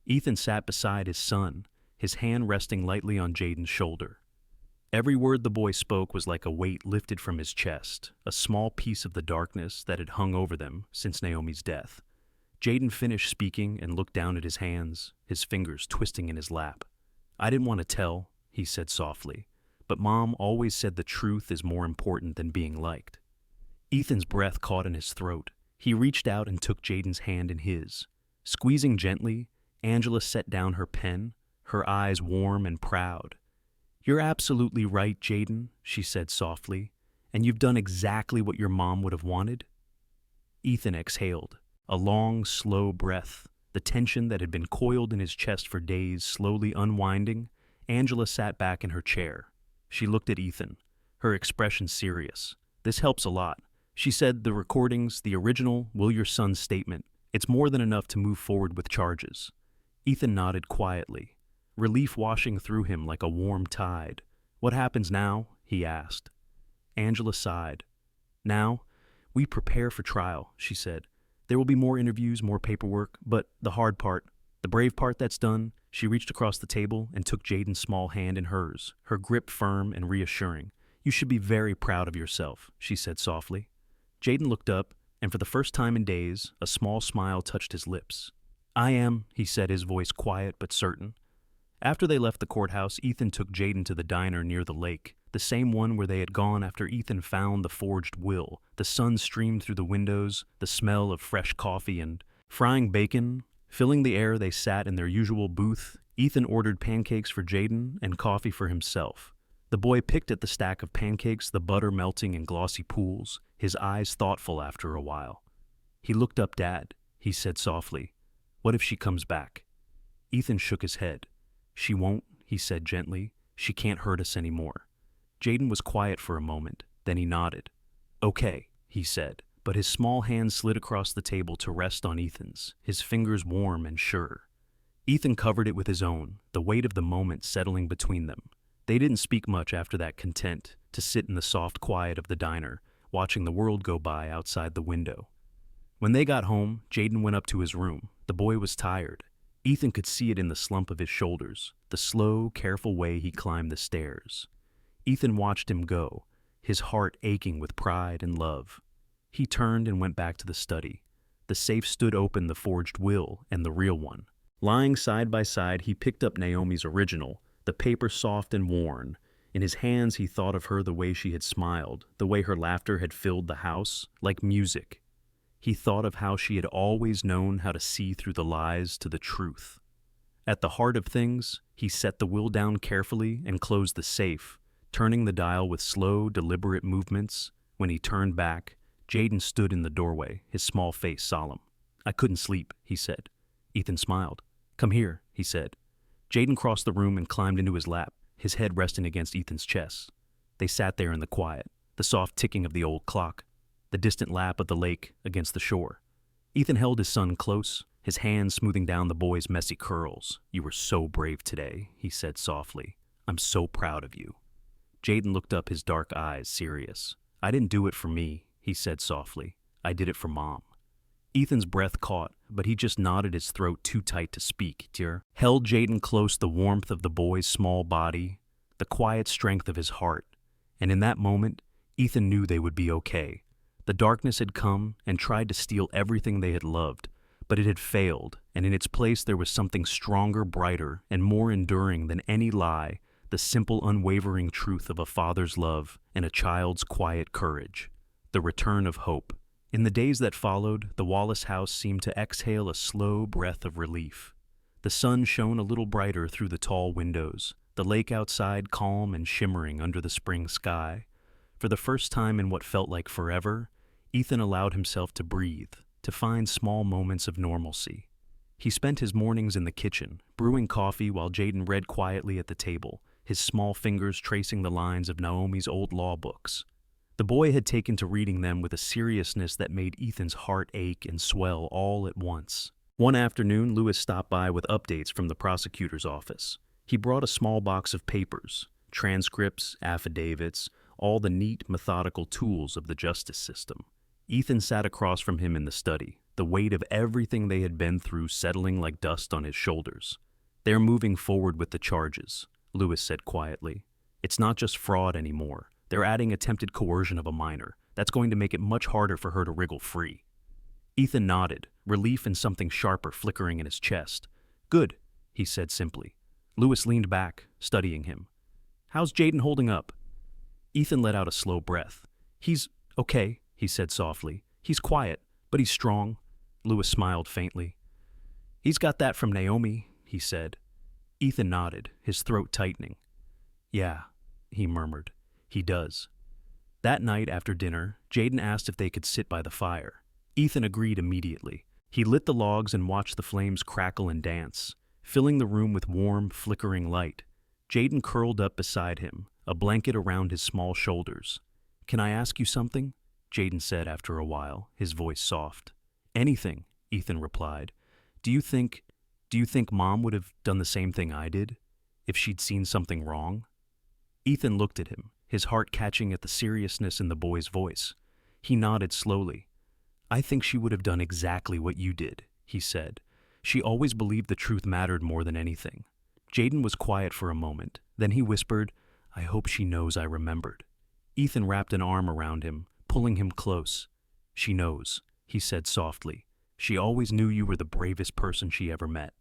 Ethan sat beside his son, his hand resting lightly on Jaden's shoulder. Every word the boy spoke was like a weight lifted from his chest, a small piece of the darkness that had hung over them since Naomi's death. Jaden finished speaking and looked down at his hands, his fingers twisting in his lap. "I didn't want to tell," he said softly, "but Mom always said the truth is more important than being liked." Ethan's breath caught in his throat. He reached out and took Jaden's hand in his. Squeezing gently, Angela set down her pen, her eyes warm and proud. "You're absolutely right, Jaden," she said softly, "and you've done exactly what your mom would have wanted." Ethan exhaled, a long, slow breath, the tension that had been coiled in his chest for days slowly unwinding. Angela sat back in her chair. She looked at Ethan, her expression serious. "This helps a lot," she said. "The recordings, the original Will Your Son statement, it's more than enough to move forward with charges." Ethan nodded quietly, relief washing through him like a warm tide. "What happens now?" he asked. Angela sighed. "Now, we prepare for trial," she said. "There will be more interviews, more paperwork, but the hard part, the brave part, that's done." She reached across the table and took Jaden's small hand in hers, her grip firm and reassuring. "You should be very proud of yourself," she said softly. Jaden looked up, and for the first time in days, a small smile touched his lips. "I am," he said, his voice quiet but certain. After they left the courthouse, Ethan took Jaden to the diner near the lake, the same one where they had gone after Ethan found the forged will. The sun streamed through the windows, the smell of fresh coffee and frying bacon filling the air. They sat in their usual booth. Ethan ordered pancakes for Jaden and coffee for himself. The boy picked at the stack of pancakes, the butter melting in glossy pools, his eyes thoughtful after a while. He looked up. "Dad," he said softly, "what if she comes back?" Ethan shook his head. "She won't," he said gently. "She can't hurt us anymore." Jaden was quiet for a moment, then he nodded. "Okay," he said, but his small hand slid across the table to rest on Ethan's, his fingers warm and sure. Ethan covered it with his own, the weight of the moment settling between them. They didn't speak much after that, content to sit in the soft quiet of the diner, watching the world go by outside the window. When they got home, Jaden went up to his room. The boy was tired. Ethan could see it in the slump of his shoulders, the slow, careful way he climbed the stairs. Ethan watched him go, his heart aching with pride and love. He turned and went back to the study. The safe stood open, the forged will and the real one. Lying side by side, he picked up Naomi's original, the paper soft and worn. In his hands, he thought of her, the way she had smiled, the way her laughter had filled the house, like music. He thought of how she had always known how to see through the lies to the truth. At the heart of things, he set the will down carefully and closed the safe, turning the dial with slow, deliberate movements. When he turned back, Jaden stood in the doorway, his small face solemn. "I couldn't sleep," he said. Ethan smiled. "Come here," he said. Jaden crossed the room and climbed into his lap, his head resting against Ethan's chest. They sat there in the quiet, the soft ticking of the old clock, the distant lap of the lake against the shore. Ethan held his son close, his hands smoothing down the boy's messy curls. "You were so brave today," he said softly. "I'm so proud of you." Jaden looked up, his dark eyes serious. "I didn't do it for me," he said softly. "I did it for Mom." Ethan's breath caught, but he just nodded, his throat too tight to speak. Dear held Jaden close, the warmth of the boy's small body, the quiet strength of his heart. And in that moment, Ethan knew they would be okay. The darkness had come and tried to steal everything they had loved, but it had failed, and in its place there was something stronger, brighter, and more enduring than any lie, the simple, unwavering truth of a father's love and a child's quiet courage. The return of hope. In the days that followed, the Wallace house seemed to exhale a slow breath of relief. The sun shone a little brighter through the tall windows, the lake outside calm and shimmering under the spring sky. For the first time in what felt like forever, Ethan allowed himself to breathe, to find small moments of normalcy. He spent his mornings in the kitchen, brewing coffee while Jaden read quietly at the table, his small fingers tracing the lines of Naomi's old law books. The boy had taken to reading them with a seriousness that made Ethan's heart ache and swell all at once. One afternoon, Lewis stopped by with updates from the prosecutor's office. He brought a small box of papers, transcripts, affidavits, all the neat, methodical tools of the justice system. Ethan sat across from him in the study, the weight of everything they had been through settling like dust on his shoulders. "They're moving forward with the charges," Lewis said quietly. "It's not just fraud anymore. They're adding attempted coercion of a minor. That's going to make it much harder for her to wriggle free." Ethan nodded, relief and something sharper flickering in his chest. "Good," he said simply. Lewis leaned back, studying him. "How's Jaden holding up?" Ethan let out a slow breath. "He's okay," he said softly. "He's quiet, but he's strong." Lewis smiled faintly. "He's got that from Naomi," he said. Ethan nodded, his throat tightening. "Yeah," he murmured. "He does." That night after dinner, Jaden asked if they could sit by the fire. Ethan agreed immediately. He lit the logs and watched the flames crackle and dance, filling the room with warm, flickering light. Jaden curled up beside him, a blanket around his small shoulders. "Can I ask you something?" Jaden said after a while, his voice soft. "Anything," Ethan replied. Do you think Mom would have done the same thing I did, if she'd seen something wrong?" Ethan looked at him, his heart catching at the seriousness in the boy's voice. He nodded slowly. "I think she would have done exactly what you did," he said. "She always believed the truth mattered more than anything." Jaden was quiet for a moment. Then he whispered, "I hope she knows I remembered." Ethan wrapped an arm around him, pulling him close. "She knows," he said softly. "She always knew you were the bravest person she ever met."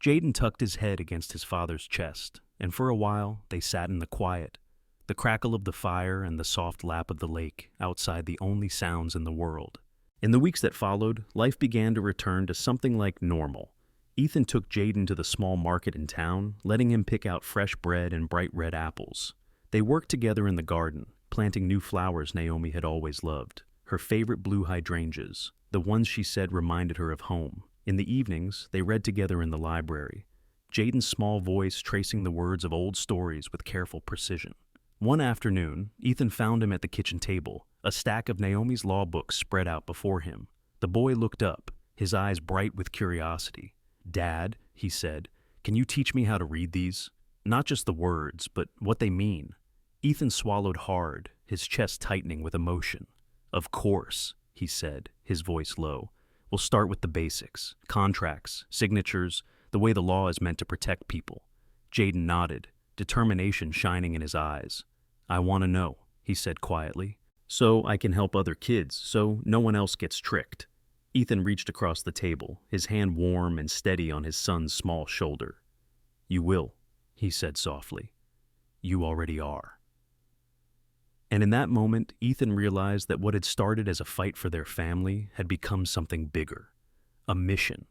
Jaden tucked his head against his father's chest, and for a while they sat in the quiet, the crackle of the fire and the soft lap of the lake outside, the only sounds in the world. In the weeks that followed, life began to return to something like normal. Ethan took Jaden to the small market in town, letting him pick out fresh bread and bright red apples. They worked together in the garden, planting new flowers Naomi had always loved, her favorite blue hydrangeas, the ones she said reminded her of home. In the evenings, they read together in the library, Jaden's small voice tracing the words of old stories with careful precision. One afternoon, Ethan found him at the kitchen table, a stack of Naomi's law books spread out before him. The boy looked up, his eyes bright with curiosity. "Dad," he said. "Can you teach me how to read these? Not just the words, but what they mean." Ethan swallowed hard, his chest tightening with emotion. "Of course," he said, his voice low. "We'll start with the basics: contracts, signatures, the way the law is meant to protect people." Jaden nodded, determination shining in his eyes. "I want to know," he said quietly, "so I can help other kids, so no one else gets tricked." Ethan reached across the table, his hand warm and steady on his son's small shoulder. "You will," he said softly. "You already are." And in that moment, Ethan realized that what had started as a fight for their family had become something bigger. A mission.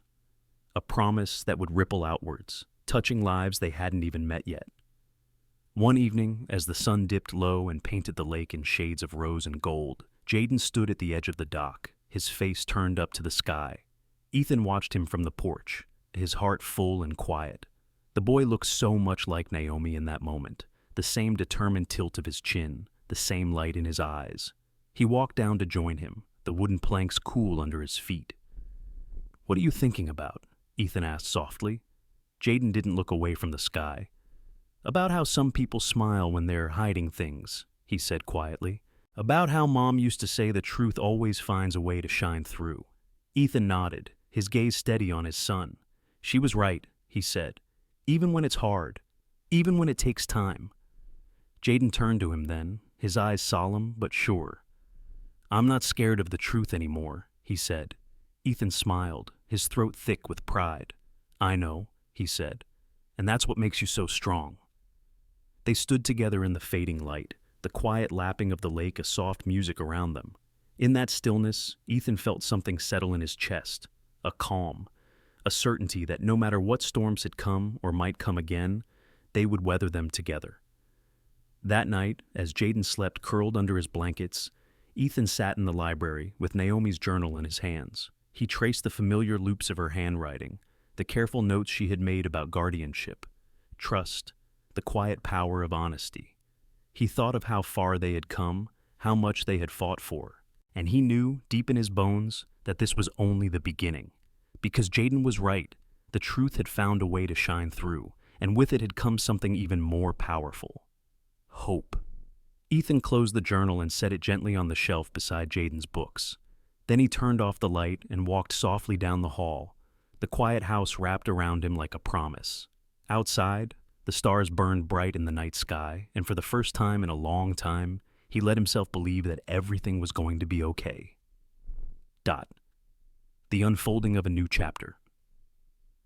A promise that would ripple outwards, touching lives they hadn't even met yet. One evening, as the sun dipped low and painted the lake in shades of rose and gold, Jaden stood at the edge of the dock, his face turned up to the sky. Ethan watched him from the porch, his heart full and quiet. The boy looked so much like Naomi in that moment, the same determined tilt of his chin, the same light in his eyes. He walked down to join him, the wooden planks cool under his feet. "What are you thinking about?" Ethan asked softly. Jaden didn't look away from the sky. "About how some people smile when they're hiding things," he said quietly. "About how Mom used to say the truth always finds a way to shine through." Ethan nodded, his gaze steady on his son. "She was right," he said. "Even when it's hard. Even when it takes time." Jaden turned to him then, his eyes solemn but sure. "I'm not scared of the truth anymore," he said. Ethan smiled, his throat thick with pride. "I know," he said, "and that's what makes you so strong." They stood together in the fading light, the quiet lapping of the lake a soft music around them. In that stillness, Ethan felt something settle in his chest, a calm, a certainty that no matter what storms had come or might come again, they would weather them together. That night, as Jaden slept curled under his blankets, Ethan sat in the library with Naomi's journal in his hands. He traced the familiar loops of her handwriting, the careful notes she had made about guardianship, trust, the quiet power of honesty. He thought of how far they had come, how much they had fought for, and he knew, deep in his bones, that this was only the beginning. Because Jaden was right, the truth had found a way to shine through, and with it had come something even more powerful. Hope. Ethan closed the journal and set it gently on the shelf beside Jaden's books. Then he turned off the light and walked softly down the hall, the quiet house wrapped around him like a promise. Outside, the stars burned bright in the night sky, and for the first time in a long time, he let himself believe that everything was going to be okay. The unfolding of a new chapter.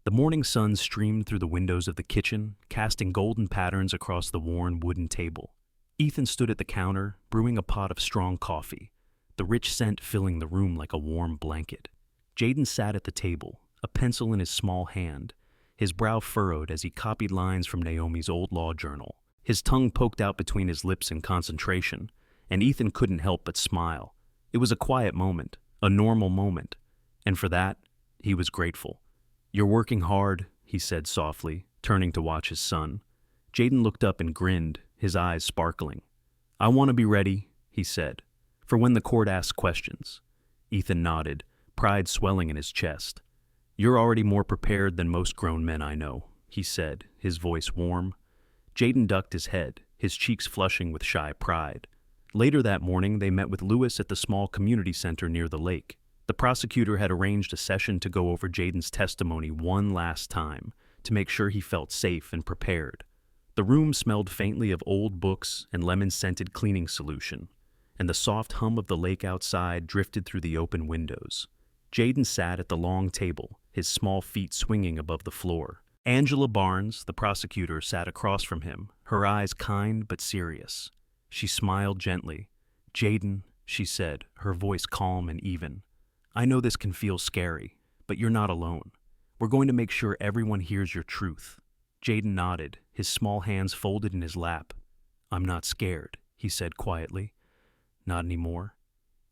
The morning sun streamed through the windows of the kitchen, casting golden patterns across the worn wooden table. Ethan stood at the counter, brewing a pot of strong coffee, the rich scent filling the room like a warm blanket. Jaden sat at the table, a pencil in his small hand, his brow furrowed as he copied lines from Naomi's old law journal. His tongue poked out between his lips in concentration, and Ethan couldn't help but smile. It was a quiet moment, a normal moment, and for that, he was grateful. "You're working hard," he said softly, turning to watch his son. Jaden looked up and grinned, his eyes sparkling. "I want to be ready," he said, "for when the court asks questions." Ethan nodded, pride swelling in his chest. "You're already more prepared than most grown men I know," he said, his voice warm. Jaden ducked his head, his cheeks flushing with shy pride. Later that morning, they met with Lewis at the small community center near the lake. The prosecutor had arranged a session to go over Jaden's testimony one last time, to make sure he felt safe and prepared. The room smelled faintly of old books and lemon-scented cleaning solution, and the soft hum of the lake outside drifted through the open windows. Jaden sat at the long table, his small feet swinging above the floor. Angela Barnes, the prosecutor, sat across from him, her eyes kind but serious. She smiled gently. "Jaden," she said, her voice calm and even, "I know this can feel scary, but you're not alone. We're going to make sure everyone hears your truth." Jaden nodded, his small hands folded in his lap. "I'm not scared," he said quietly. "Not anymore."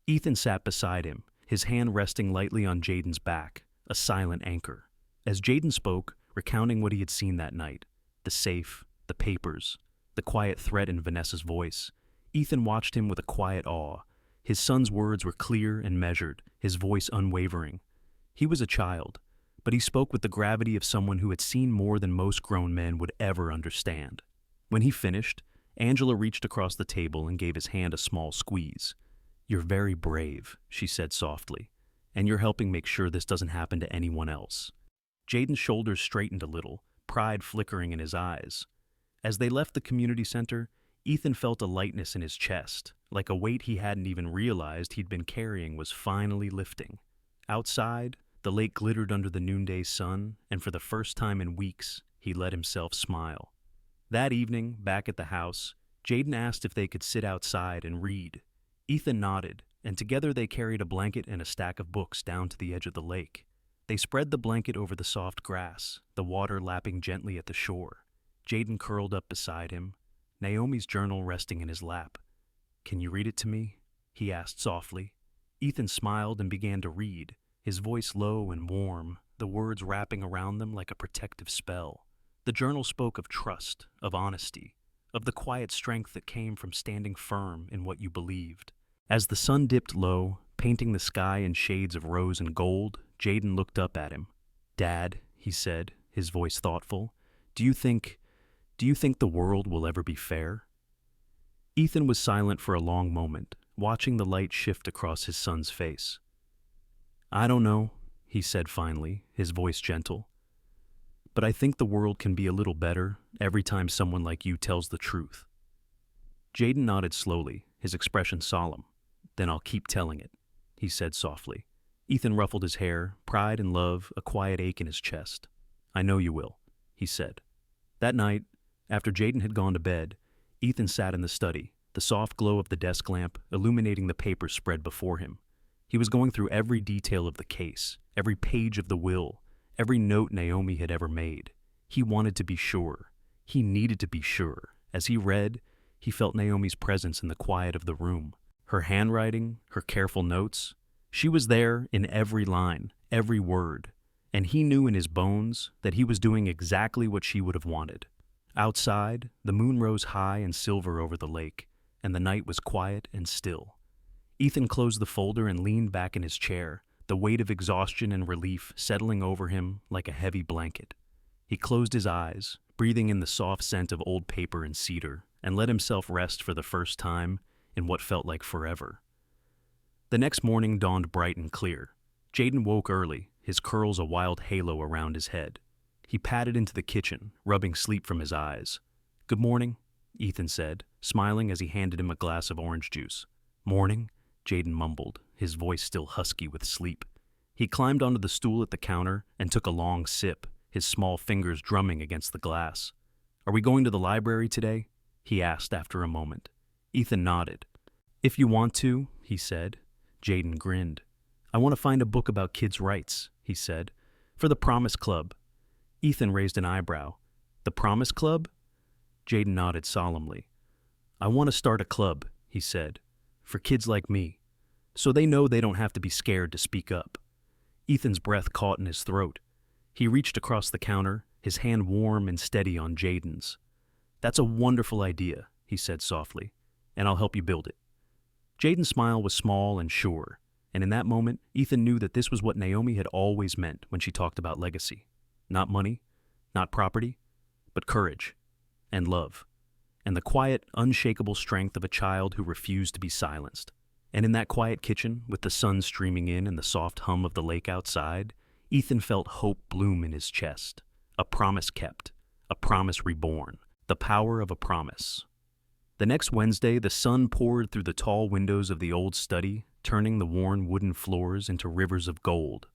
Ethan sat beside him, his hand resting lightly on Jaden's back, a silent anchor. As Jaden spoke, recounting what he had seen that night, the safe, the papers, the quiet threat in Vanessa's voice, Ethan watched him with a quiet awe. His son's words were clear and measured, his voice unwavering. He was a child, but he spoke with the gravity of someone who had seen more than most grown men would ever understand. When he finished, Angela reached across the table and gave his hand a small squeeze. "You're very brave," she said softly, "and you're helping make sure this doesn't happen to anyone else." Jaden's shoulders straightened a little, pride flickering in his eyes. As they left the community center, Ethan felt a lightness in his chest, like a weight he hadn't even realized he'd been carrying was finally lifting. Outside, the lake glittered under the noonday sun, and for the first time in weeks, he let himself smile. That evening, back at the house, Jaden asked if they could sit outside and read. Ethan nodded, and together they carried a blanket and a stack of books down to the edge of the lake. They spread the blanket over the soft grass, the water lapping gently at the shore. Jaden curled up beside him, Naomi's journal resting in his lap. "Can you read it to me?" he asked softly. Ethan smiled and began to read, his voice low and warm, the words wrapping around them like a protective spell. The journal spoke of trust, of honesty, of the quiet strength that came from standing firm in what you believed. As the sun dipped low, painting the sky in shades of rose and gold, Jaden looked up at him. "Dad," he said, his voice thoughtful, Do you think the world will ever be fair?" Ethan was silent for a long moment, watching the light shift across his son's face. "I don't know," he said finally, his voice gentle. "But I think the world can be a little better every time someone like you tells the truth." Jaden nodded slowly, his expression solemn. "Then I'll keep telling it," he said softly. Ethan ruffled his hair, pride and love, a quiet ache in his chest. "I know you will," he said. That night, after Jaden had gone to bed, Ethan sat in the study, the soft glow of the desk lamp illuminating the papers spread before him. He was going through every detail of the case, every page of the will, every note Naomi had ever made. He wanted to be sure. He needed to be sure. As he read, he felt Naomi's presence in the quiet of the room. Her handwriting, her careful notes. She was there in every line, every word, and he knew in his bones that he was doing exactly what she would have wanted. Outside, the moon rose high and silver over the lake, and the night was quiet and still. Ethan closed the folder and leaned back in his chair, the weight of exhaustion and relief settling over him like a heavy blanket. He closed his eyes, breathing in the soft scent of old paper and cedar, and let himself rest for the first time in what felt like forever. The next morning dawned bright and clear. Jaden woke early, his curls a wild halo around his head. He padded into the kitchen, rubbing sleep from his eyes. "Good morning," Ethan said, smiling as he handed him a glass of orange juice. "Morning," Jaden mumbled, his voice still husky with sleep. He climbed onto the stool at the counter and took a long sip, his small fingers drumming against the glass. "Are we going to the library today?" he asked after a moment. Ethan nodded. "If you want to," he said. Jaden grinned. "I want to find a book about kids' rights," he said, "for the Promise Club." Ethan raised an eyebrow. "The Promise Club?" Jaden nodded solemnly. "I want to start a club," he said, "for kids like me, so they know they don't have to be scared to speak up." Ethan's breath caught in his throat. He reached across the counter, his hand warm and steady on Jaden's. "That's a wonderful idea," he said softly, "and I'll help you build it." Jaden's smile was small and sure, and in that moment, Ethan knew that this was what Naomi had always meant when she talked about legacy. Not money, not property, but courage and love, and the quiet, unshakable strength of a child who refused to be silenced. And in that quiet kitchen, with the sun streaming in and the soft hum of the lake outside, Ethan felt hope bloom in his chest. A promise kept, a promise reborn, the power of a promise. The next Wednesday, the sun poured through the tall windows of the old study, turning the worn wooden floors into rivers of gold.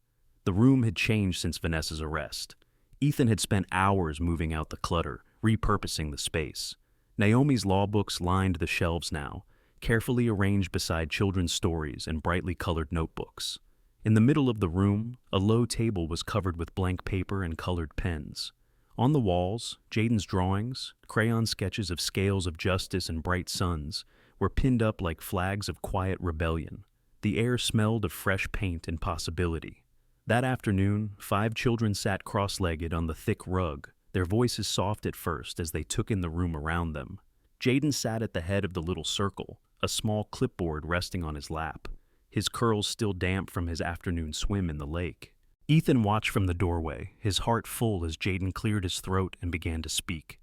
The room had changed since Vanessa's arrest. Ethan had spent hours moving out the clutter, repurposing the space. Naomi's law books lined the shelves now, carefully arranged beside children's stories and brightly colored notebooks. In the middle of the room, a low table was covered with blank paper and colored pens. On the walls, Jaden's drawings, crayon sketches of scales of justice and bright suns, were pinned up like flags of quiet rebellion. The air smelled of fresh paint and possibility. That afternoon, 5 children sat cross-legged on the thick rug, their voices soft at first as they took in the room around them. Jaden sat at the head of the little circle, a small clipboard resting on his lap, his curls still damp from his afternoon swim in the lake. Ethan watched from the doorway, his heart full as Jaden cleared his throat and began to speak.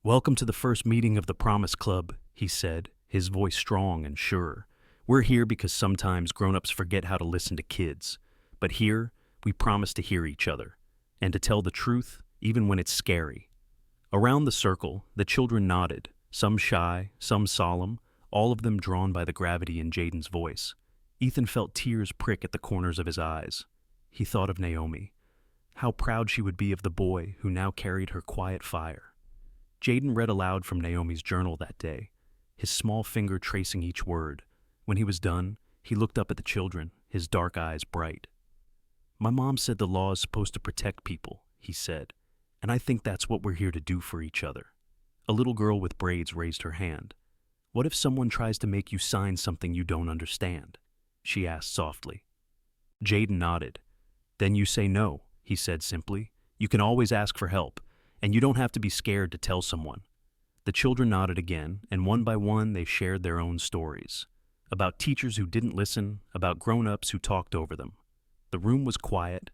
"Welcome to the first meeting of the Promise Club," he said, his voice strong and sure. "We're here because sometimes grown-ups forget how to listen to kids. But here, we promise to hear each other, and to tell the truth, even when it's scary." Around the circle, the children nodded, some shy, some solemn, all of them drawn by the gravity in Jaden's voice. Ethan felt tears prick at the corners of his eyes. He thought of Naomi. How proud she would be of the boy who now carried her quiet fire. Jaden read aloud from Naomi's journal that day, his small finger tracing each word. When he was done, he looked up at the children, his dark eyes bright. "My mom said the law is supposed to protect people," he said, "and I think that's what we're here to do for each other." A little girl with braids raised her hand. "What if someone tries to make you sign something you don't understand?" she asked softly. Jaden nodded. "Then you say no," he said simply. "You can always ask for help, and you don't have to be scared to tell someone." The children nodded again, and one by one they shared their own stories. About teachers who didn't listen, about grown-ups who talked over them. The room was quiet,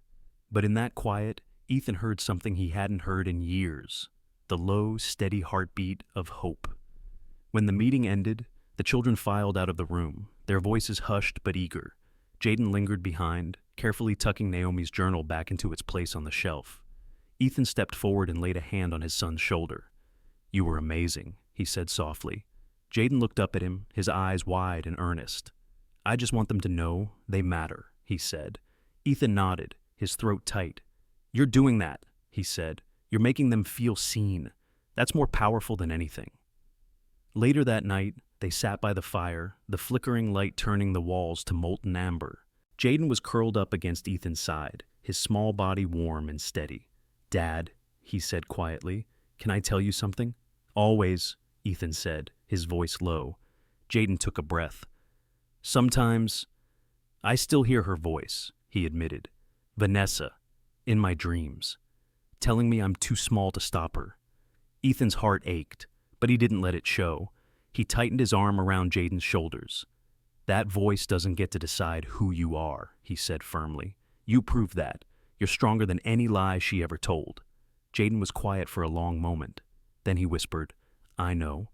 but in that quiet, Ethan heard something he hadn't heard in years, the low, steady heartbeat of hope. When the meeting ended, the children filed out of the room, their voices hushed but eager. Jaden lingered behind, carefully tucking Naomi's journal back into its place on the shelf. Ethan stepped forward and laid a hand on his son's shoulder. "You were amazing," he said softly. Jaden looked up at him, his eyes wide and earnest. "I just want them to know they matter," he said. Ethan nodded, his throat tight. "You're doing that," he said. "You're making them feel seen. That's more powerful than anything." Later that night, they sat by the fire, the flickering light turning the walls to molten amber. Jaden was curled up against Ethan's side, his small body warm and steady. "Dad," he said quietly, "can I tell you something?" "Always," Ethan said, his voice low. Jaden took a breath. "Sometimes I still hear her voice," he admitted. "Vanessa, in my dreams, telling me I'm too small to stop her." Ethan's heart ached, but he didn't let it show. He tightened his arm around Jaden's shoulders. "That voice doesn't get to decide who you are," he said firmly. "You proved that. You're stronger than any lie she ever told." Jaden was quiet for a long moment. Then he whispered, "I know."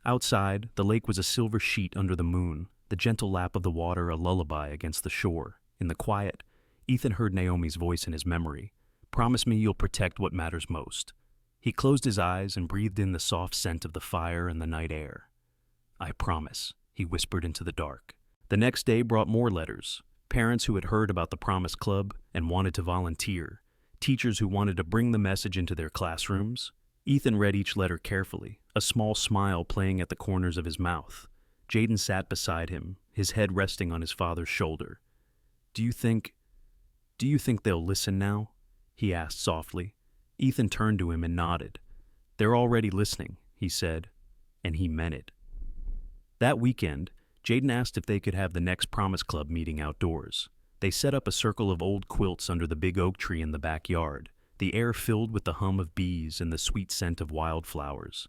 Outside, the lake was a silver sheet under the moon, the gentle lap of the water a lullaby against the shore. In the quiet, Ethan heard Naomi's voice in his memory. "Promise me you'll protect what matters most." He closed his eyes and breathed in the soft scent of the fire and the night air. "I promise," he whispered into the dark. The next day brought more letters. Parents who had heard about the Promise Club and wanted to volunteer. Teachers who wanted to bring the message into their classrooms. Ethan read each letter carefully, a small smile playing at the corners of his mouth. Jaden sat beside him, his head resting on his father's shoulder. Do you think they'll listen now?" he asked softly. Ethan turned to him and nodded. "They're already listening," he said, and he meant it. That weekend, Jaden asked if they could have the next Promise Club meeting outdoors. They set up a circle of old quilts under the big oak tree in the backyard, the air filled with the hum of bees and the sweet scent of wildflowers.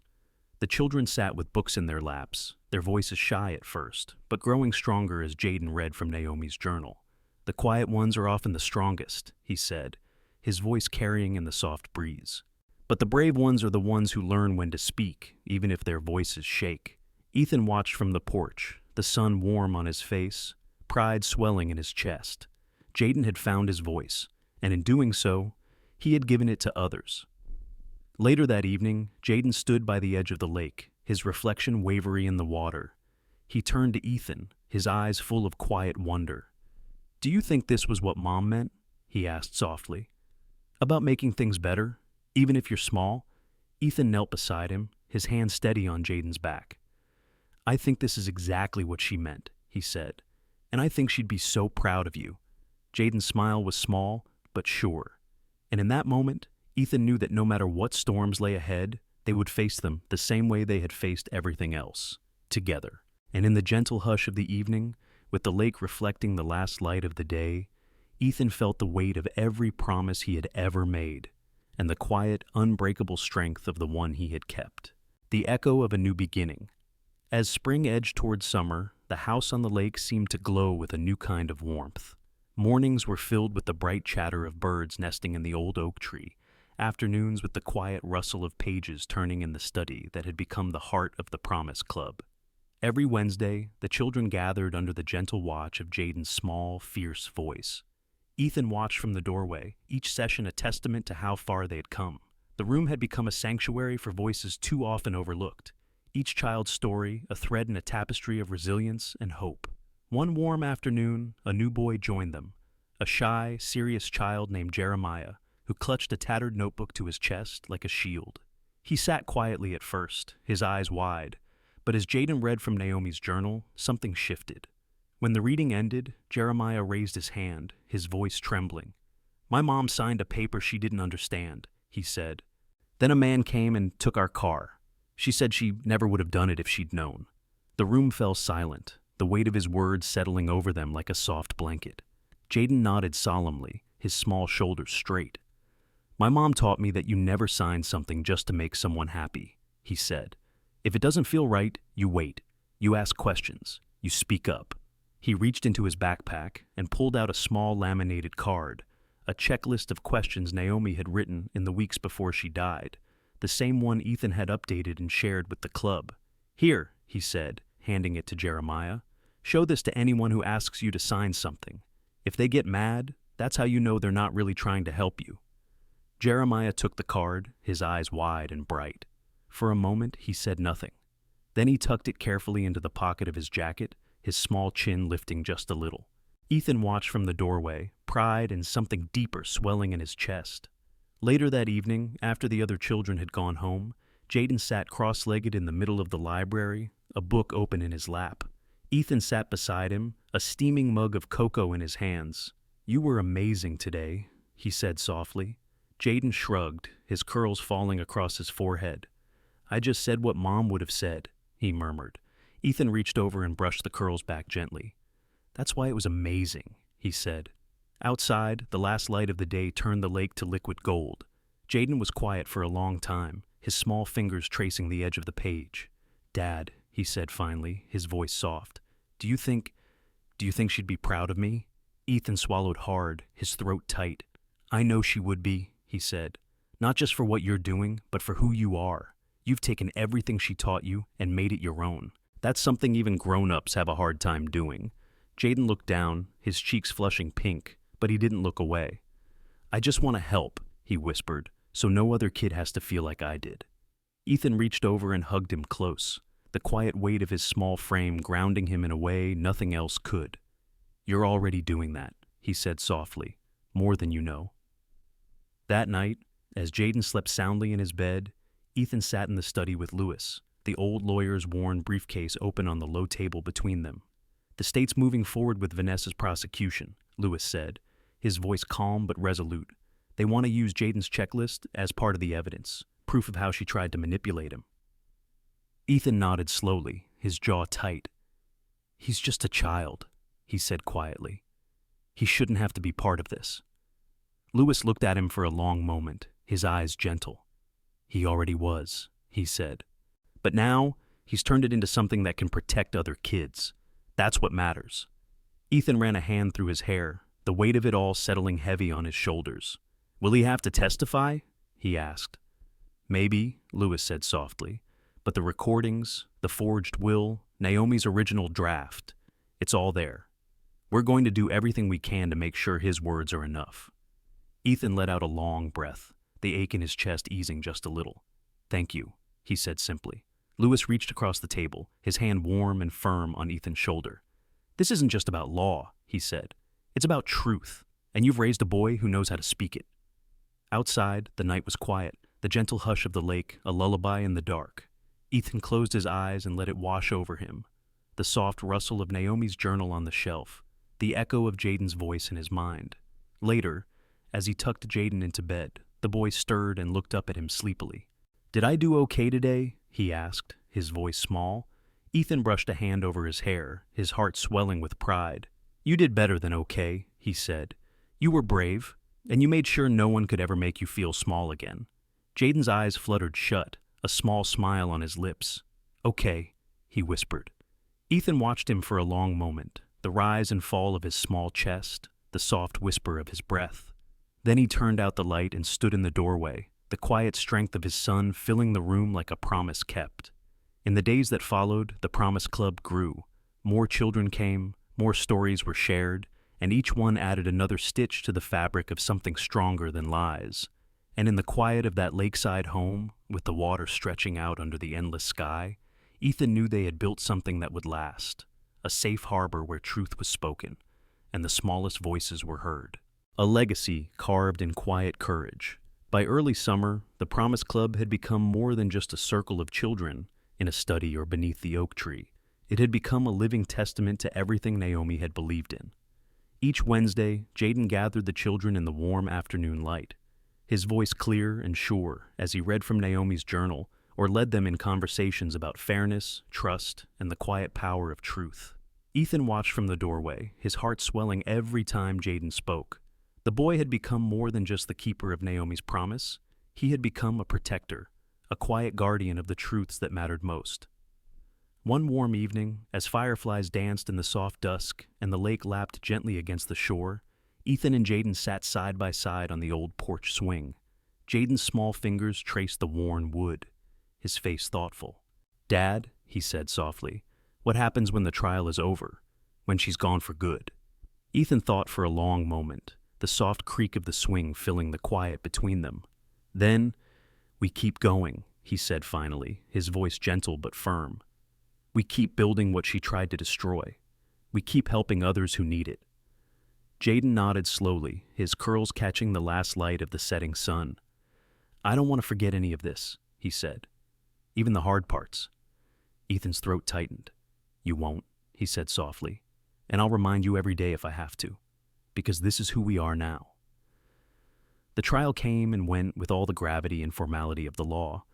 The children sat with books in their laps, their voices shy at first, but growing stronger as Jaden read from Naomi's journal. "The quiet ones are often the strongest," he said, his voice carrying in the soft breeze. "But the brave ones are the ones who learn when to speak, even if their voices shake." Ethan watched from the porch, the sun warm on his face, pride swelling in his chest. Jaden had found his voice, and in doing so, he had given it to others. Later that evening, Jaden stood by the edge of the lake, his reflection wavery in the water. He turned to Ethan, his eyes full of quiet wonder. "Do you think this was what Mom meant?" he asked softly. "About making things better, even if you're small?" Ethan knelt beside him, his hand steady on Jaden's back. "I think this is exactly what she meant," he said, "and I think she'd be so proud of you." Jaden's smile was small, but sure. And in that moment, Ethan knew that no matter what storms lay ahead, they would face them the same way they had faced everything else, together. And in the gentle hush of the evening, with the lake reflecting the last light of the day, Ethan felt the weight of every promise he had ever made, and the quiet, unbreakable strength of the one he had kept. The echo of a new beginning. As spring edged toward summer, the house on the lake seemed to glow with a new kind of warmth. Mornings were filled with the bright chatter of birds nesting in the old oak tree, afternoons with the quiet rustle of pages turning in the study that had become the heart of the Promise Club. Every Wednesday, the children gathered under the gentle watch of Jaden's small, fierce voice. Ethan watched from the doorway, each session a testament to how far they had come. The room had become a sanctuary for voices too often overlooked, each child's story a thread in a tapestry of resilience and hope. One warm afternoon, a new boy joined them, a shy, serious child named Jeremiah, who clutched a tattered notebook to his chest like a shield. He sat quietly at first, his eyes wide, but as Jaden read from Naomi's journal, something shifted. When the reading ended, Jeremiah raised his hand, his voice trembling. "My mom signed a paper she didn't understand," he said. "Then a man came and took our car. She said she never would have done it if she'd known." The room fell silent, the weight of his words settling over them like a soft blanket. Jaden nodded solemnly, his small shoulders straight. "My mom taught me that you never sign something just to make someone happy," he said. "If it doesn't feel right, you wait. You ask questions. You speak up." He reached into his backpack and pulled out a small laminated card, a checklist of questions Naomi had written in the weeks before she died, the same one Ethan had updated and shared with the club. "Here," he said, handing it to Jeremiah. "Show this to anyone who asks you to sign something. If they get mad, that's how you know they're not really trying to help you." Jeremiah took the card, his eyes wide and bright. For a moment, he said nothing. Then he tucked it carefully into the pocket of his jacket, his small chin lifting just a little. Ethan watched from the doorway, pride and something deeper swelling in his chest. Later that evening, after the other children had gone home, Jaden sat cross-legged in the middle of the library, a book open in his lap. Ethan sat beside him, a steaming mug of cocoa in his hands. "You were amazing today," he said softly. Jaden shrugged, his curls falling across his forehead. "I just said what Mom would have said," he murmured. Ethan reached over and brushed the curls back gently. "That's why it was amazing," he said. Outside, the last light of the day turned the lake to liquid gold. Jaden was quiet for a long time, his small fingers tracing the edge of the page. "Dad," he said finally, his voice soft, Do you think she'd be proud of me?" Ethan swallowed hard, his throat tight. "I know she would be," he said. "Not just for what you're doing, but for who you are. You've taken everything she taught you and made it your own. That's something even grown-ups have a hard time doing." Jaden looked down, his cheeks flushing pink, but he didn't look away. "I just want to help," he whispered, "so no other kid has to feel like I did." Ethan reached over and hugged him close, the quiet weight of his small frame grounding him in a way nothing else could. "You're already doing that," he said softly, "more than you know." That night, as Jaden slept soundly in his bed, Ethan sat in the study with Lewis, the old lawyer's worn briefcase open on the low table between them. "The state's moving forward with Vanessa's prosecution," Lewis said, his voice calm but resolute. "They want to use Jaden's checklist as part of the evidence, proof of how she tried to manipulate him." Ethan nodded slowly, his jaw tight. "He's just a child," he said quietly. "He shouldn't have to be part of this." Lewis looked at him for a long moment, his eyes gentle. "He already was," he said. "But now, he's turned it into something that can protect other kids. That's what matters." Ethan ran a hand through his hair, the weight of it all settling heavy on his shoulders. "Will he have to testify?" he asked. "Maybe," Lewis said softly. "But the recordings, the forged will, Naomi's original draft, it's all there. We're going to do everything we can to make sure his words are enough." Ethan let out a long breath, the ache in his chest easing just a little. "Thank you," he said simply. Lewis reached across the table, his hand warm and firm on Ethan's shoulder. "This isn't just about law," he said. "It's about truth, and you've raised a boy who knows how to speak it." Outside, the night was quiet, the gentle hush of the lake a lullaby in the dark. Ethan closed his eyes and let it wash over him. The soft rustle of Naomi's journal on the shelf, the echo of Jaden's voice in his mind. Later, as he tucked Jaden into bed, the boy stirred and looked up at him sleepily. "Did I do okay today?" he asked, his voice small. Ethan brushed a hand over his hair, his heart swelling with pride. "You did better than okay," he said. "You were brave, and you made sure no one could ever make you feel small again." Jaden's eyes fluttered shut, a small smile on his lips. "Okay," he whispered. Ethan watched him for a long moment, the rise and fall of his small chest, the soft whisper of his breath. Then he turned out the light and stood in the doorway, the quiet strength of his son filling the room like a promise kept. In the days that followed, the Promise Club grew. More children came, more stories were shared, and each one added another stitch to the fabric of something stronger than lies. And in the quiet of that lakeside home, with the water stretching out under the endless sky, Ethan knew they had built something that would last, a safe harbor where truth was spoken, and the smallest voices were heard. A legacy carved in quiet courage. By early summer, the Promise Club had become more than just a circle of children in a study or beneath the oak tree. It had become a living testament to everything Naomi had believed in. Each Wednesday, Jaden gathered the children in the warm afternoon light, his voice clear and sure as he read from Naomi's journal or led them in conversations about fairness, trust, and the quiet power of truth. Ethan watched from the doorway, his heart swelling every time Jaden spoke. The boy had become more than just the keeper of Naomi's promise. He had become a protector, a quiet guardian of the truths that mattered most. One warm evening, as fireflies danced in the soft dusk and the lake lapped gently against the shore, Ethan and Jaden sat side by side on the old porch swing. Jaden's small fingers traced the worn wood, his face thoughtful. "Dad," he said softly, "what happens when the trial is over, when she's gone for good?" Ethan thought for a long moment, the soft creak of the swing filling the quiet between them. Then, "We keep going," he said finally, his voice gentle but firm. "We keep building what she tried to destroy. We keep helping others who need it." Jaden nodded slowly, his curls catching the last light of the setting sun. "I don't want to forget any of this," he said. "Even the hard parts." Ethan's throat tightened. "You won't," he said softly, "and I'll remind you every day if I have to, because this is who we are now." The trial came and went with all the gravity and formality of the law,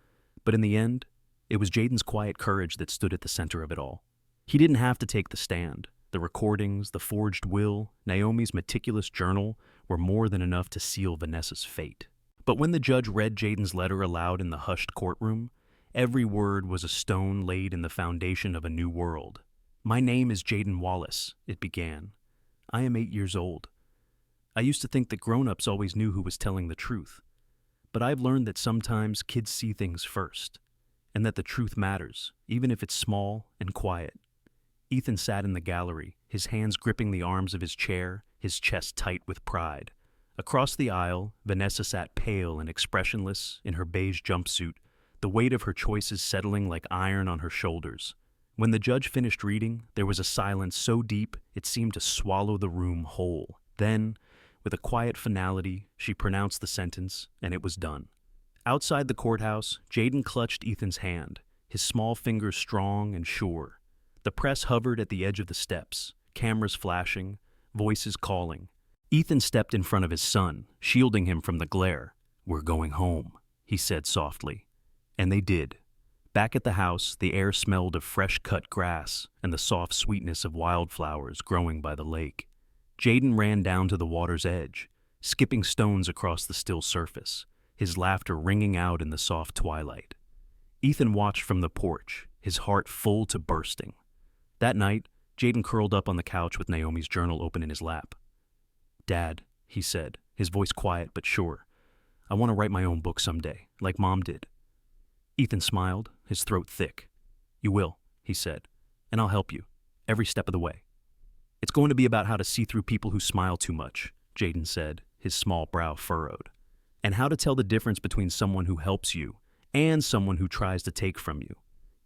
but in the end, it was Jaden's quiet courage that stood at the center of it all. He didn't have to take the stand. The recordings, the forged will, Naomi's meticulous journal were more than enough to seal Vanessa's fate. But when the judge read Jaden's letter aloud in the hushed courtroom, every word was a stone laid in the foundation of a new world. "My name is Jaden Wallace," it began. "I am 8 years old. I used to think that grown-ups always knew who was telling the truth. But I've learned that sometimes kids see things first, and that the truth matters, even if it's small and quiet." Ethan sat in the gallery, his hands gripping the arms of his chair, his chest tight with pride. Across the aisle, Vanessa sat pale and expressionless in her beige jumpsuit, the weight of her choices settling like iron on her shoulders. When the judge finished reading, there was a silence so deep it seemed to swallow the room whole. Then, with a quiet finality, she pronounced the sentence, and it was done. Outside the courthouse, Jaden clutched Ethan's hand, his small fingers strong and sure. The press hovered at the edge of the steps, cameras flashing, voices calling. Ethan stepped in front of his son, shielding him from the glare. "We're going home," he said softly. And they did. Back at the house, the air smelled of fresh-cut grass and the soft sweetness of wildflowers growing by the lake. Jaden ran down to the water's edge, skipping stones across the still surface, his laughter ringing out in the soft twilight. Ethan watched from the porch, his heart full to bursting. That night, Jaden curled up on the couch with Naomi's journal open in his lap. "Dad," he said, his voice quiet but sure, "I want to write my own book someday, like Mom did." Ethan smiled, his throat thick. "You will," he said, "and I'll help you, every step of the way." "It's going to be about how to see through people who smile too much," Jaden said, his small brow furrowed, "and how to tell the difference between someone who helps you and someone who tries to take from you."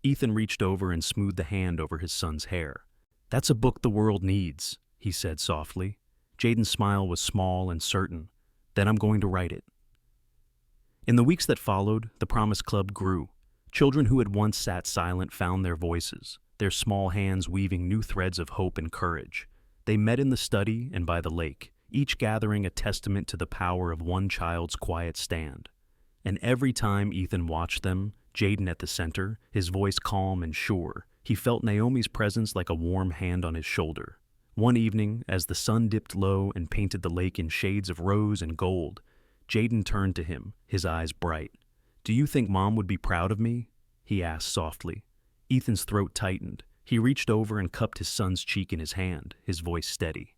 Ethan reached over and smoothed the hand over his son's hair. "That's a book the world needs," he said softly. Jaden's smile was small and certain. "Then I'm going to write it." In the weeks that followed, the Promise Club grew. Children who had once sat silent found their voices, their small hands weaving new threads of hope and courage. They met in the study and by the lake, each gathering a testament to the power of one child's quiet stand. And every time Ethan watched them, Jaden at the center, his voice calm and sure, he felt Naomi's presence like a warm hand on his shoulder. One evening, as the sun dipped low and painted the lake in shades of rose and gold, Jaden turned to him, his eyes bright. "Do you think Mom would be proud of me?" he asked softly. Ethan's throat tightened. He reached over and cupped his son's cheek in his hand, his voice steady.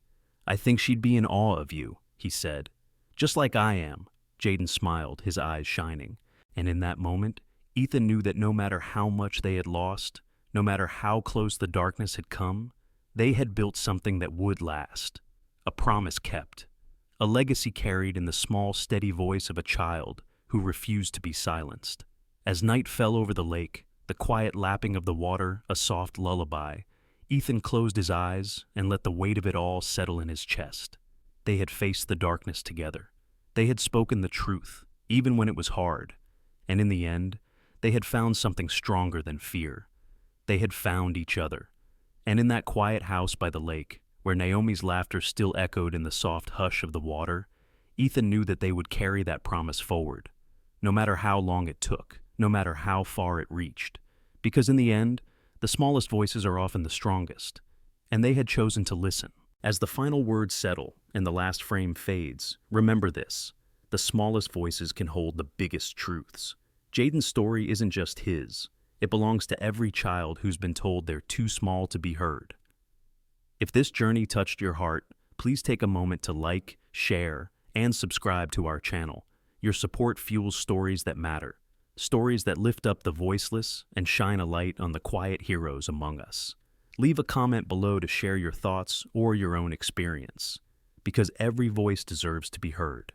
"I think she'd be in awe of you," he said. "Just like I am." Jaden smiled, his eyes shining. And in that moment, Ethan knew that no matter how much they had lost, no matter how close the darkness had come, they had built something that would last. A promise kept. A legacy carried in the small, steady voice of a child who refused to be silenced. As night fell over the lake, the quiet lapping of the water a soft lullaby, Ethan closed his eyes and let the weight of it all settle in his chest. They had faced the darkness together. They had spoken the truth, even when it was hard. And in the end, they had found something stronger than fear. They had found each other. And in that quiet house by the lake, where Naomi's laughter still echoed in the soft hush of the water, Ethan knew that they would carry that promise forward, no matter how long it took, no matter how far it reached. Because in the end, the smallest voices are often the strongest, and they had chosen to listen. As the final words settle and the last frame fades, remember this: the smallest voices can hold the biggest truths. Jaden's story isn't just his. It belongs to every child who's been told they're too small to be heard. If this journey touched your heart, please take a moment to like, share, and subscribe to our channel. Your support fuels stories that matter, stories that lift up the voiceless and shine a light on the quiet heroes among us. Leave a comment below to share your thoughts or your own experience, because every voice deserves to be heard.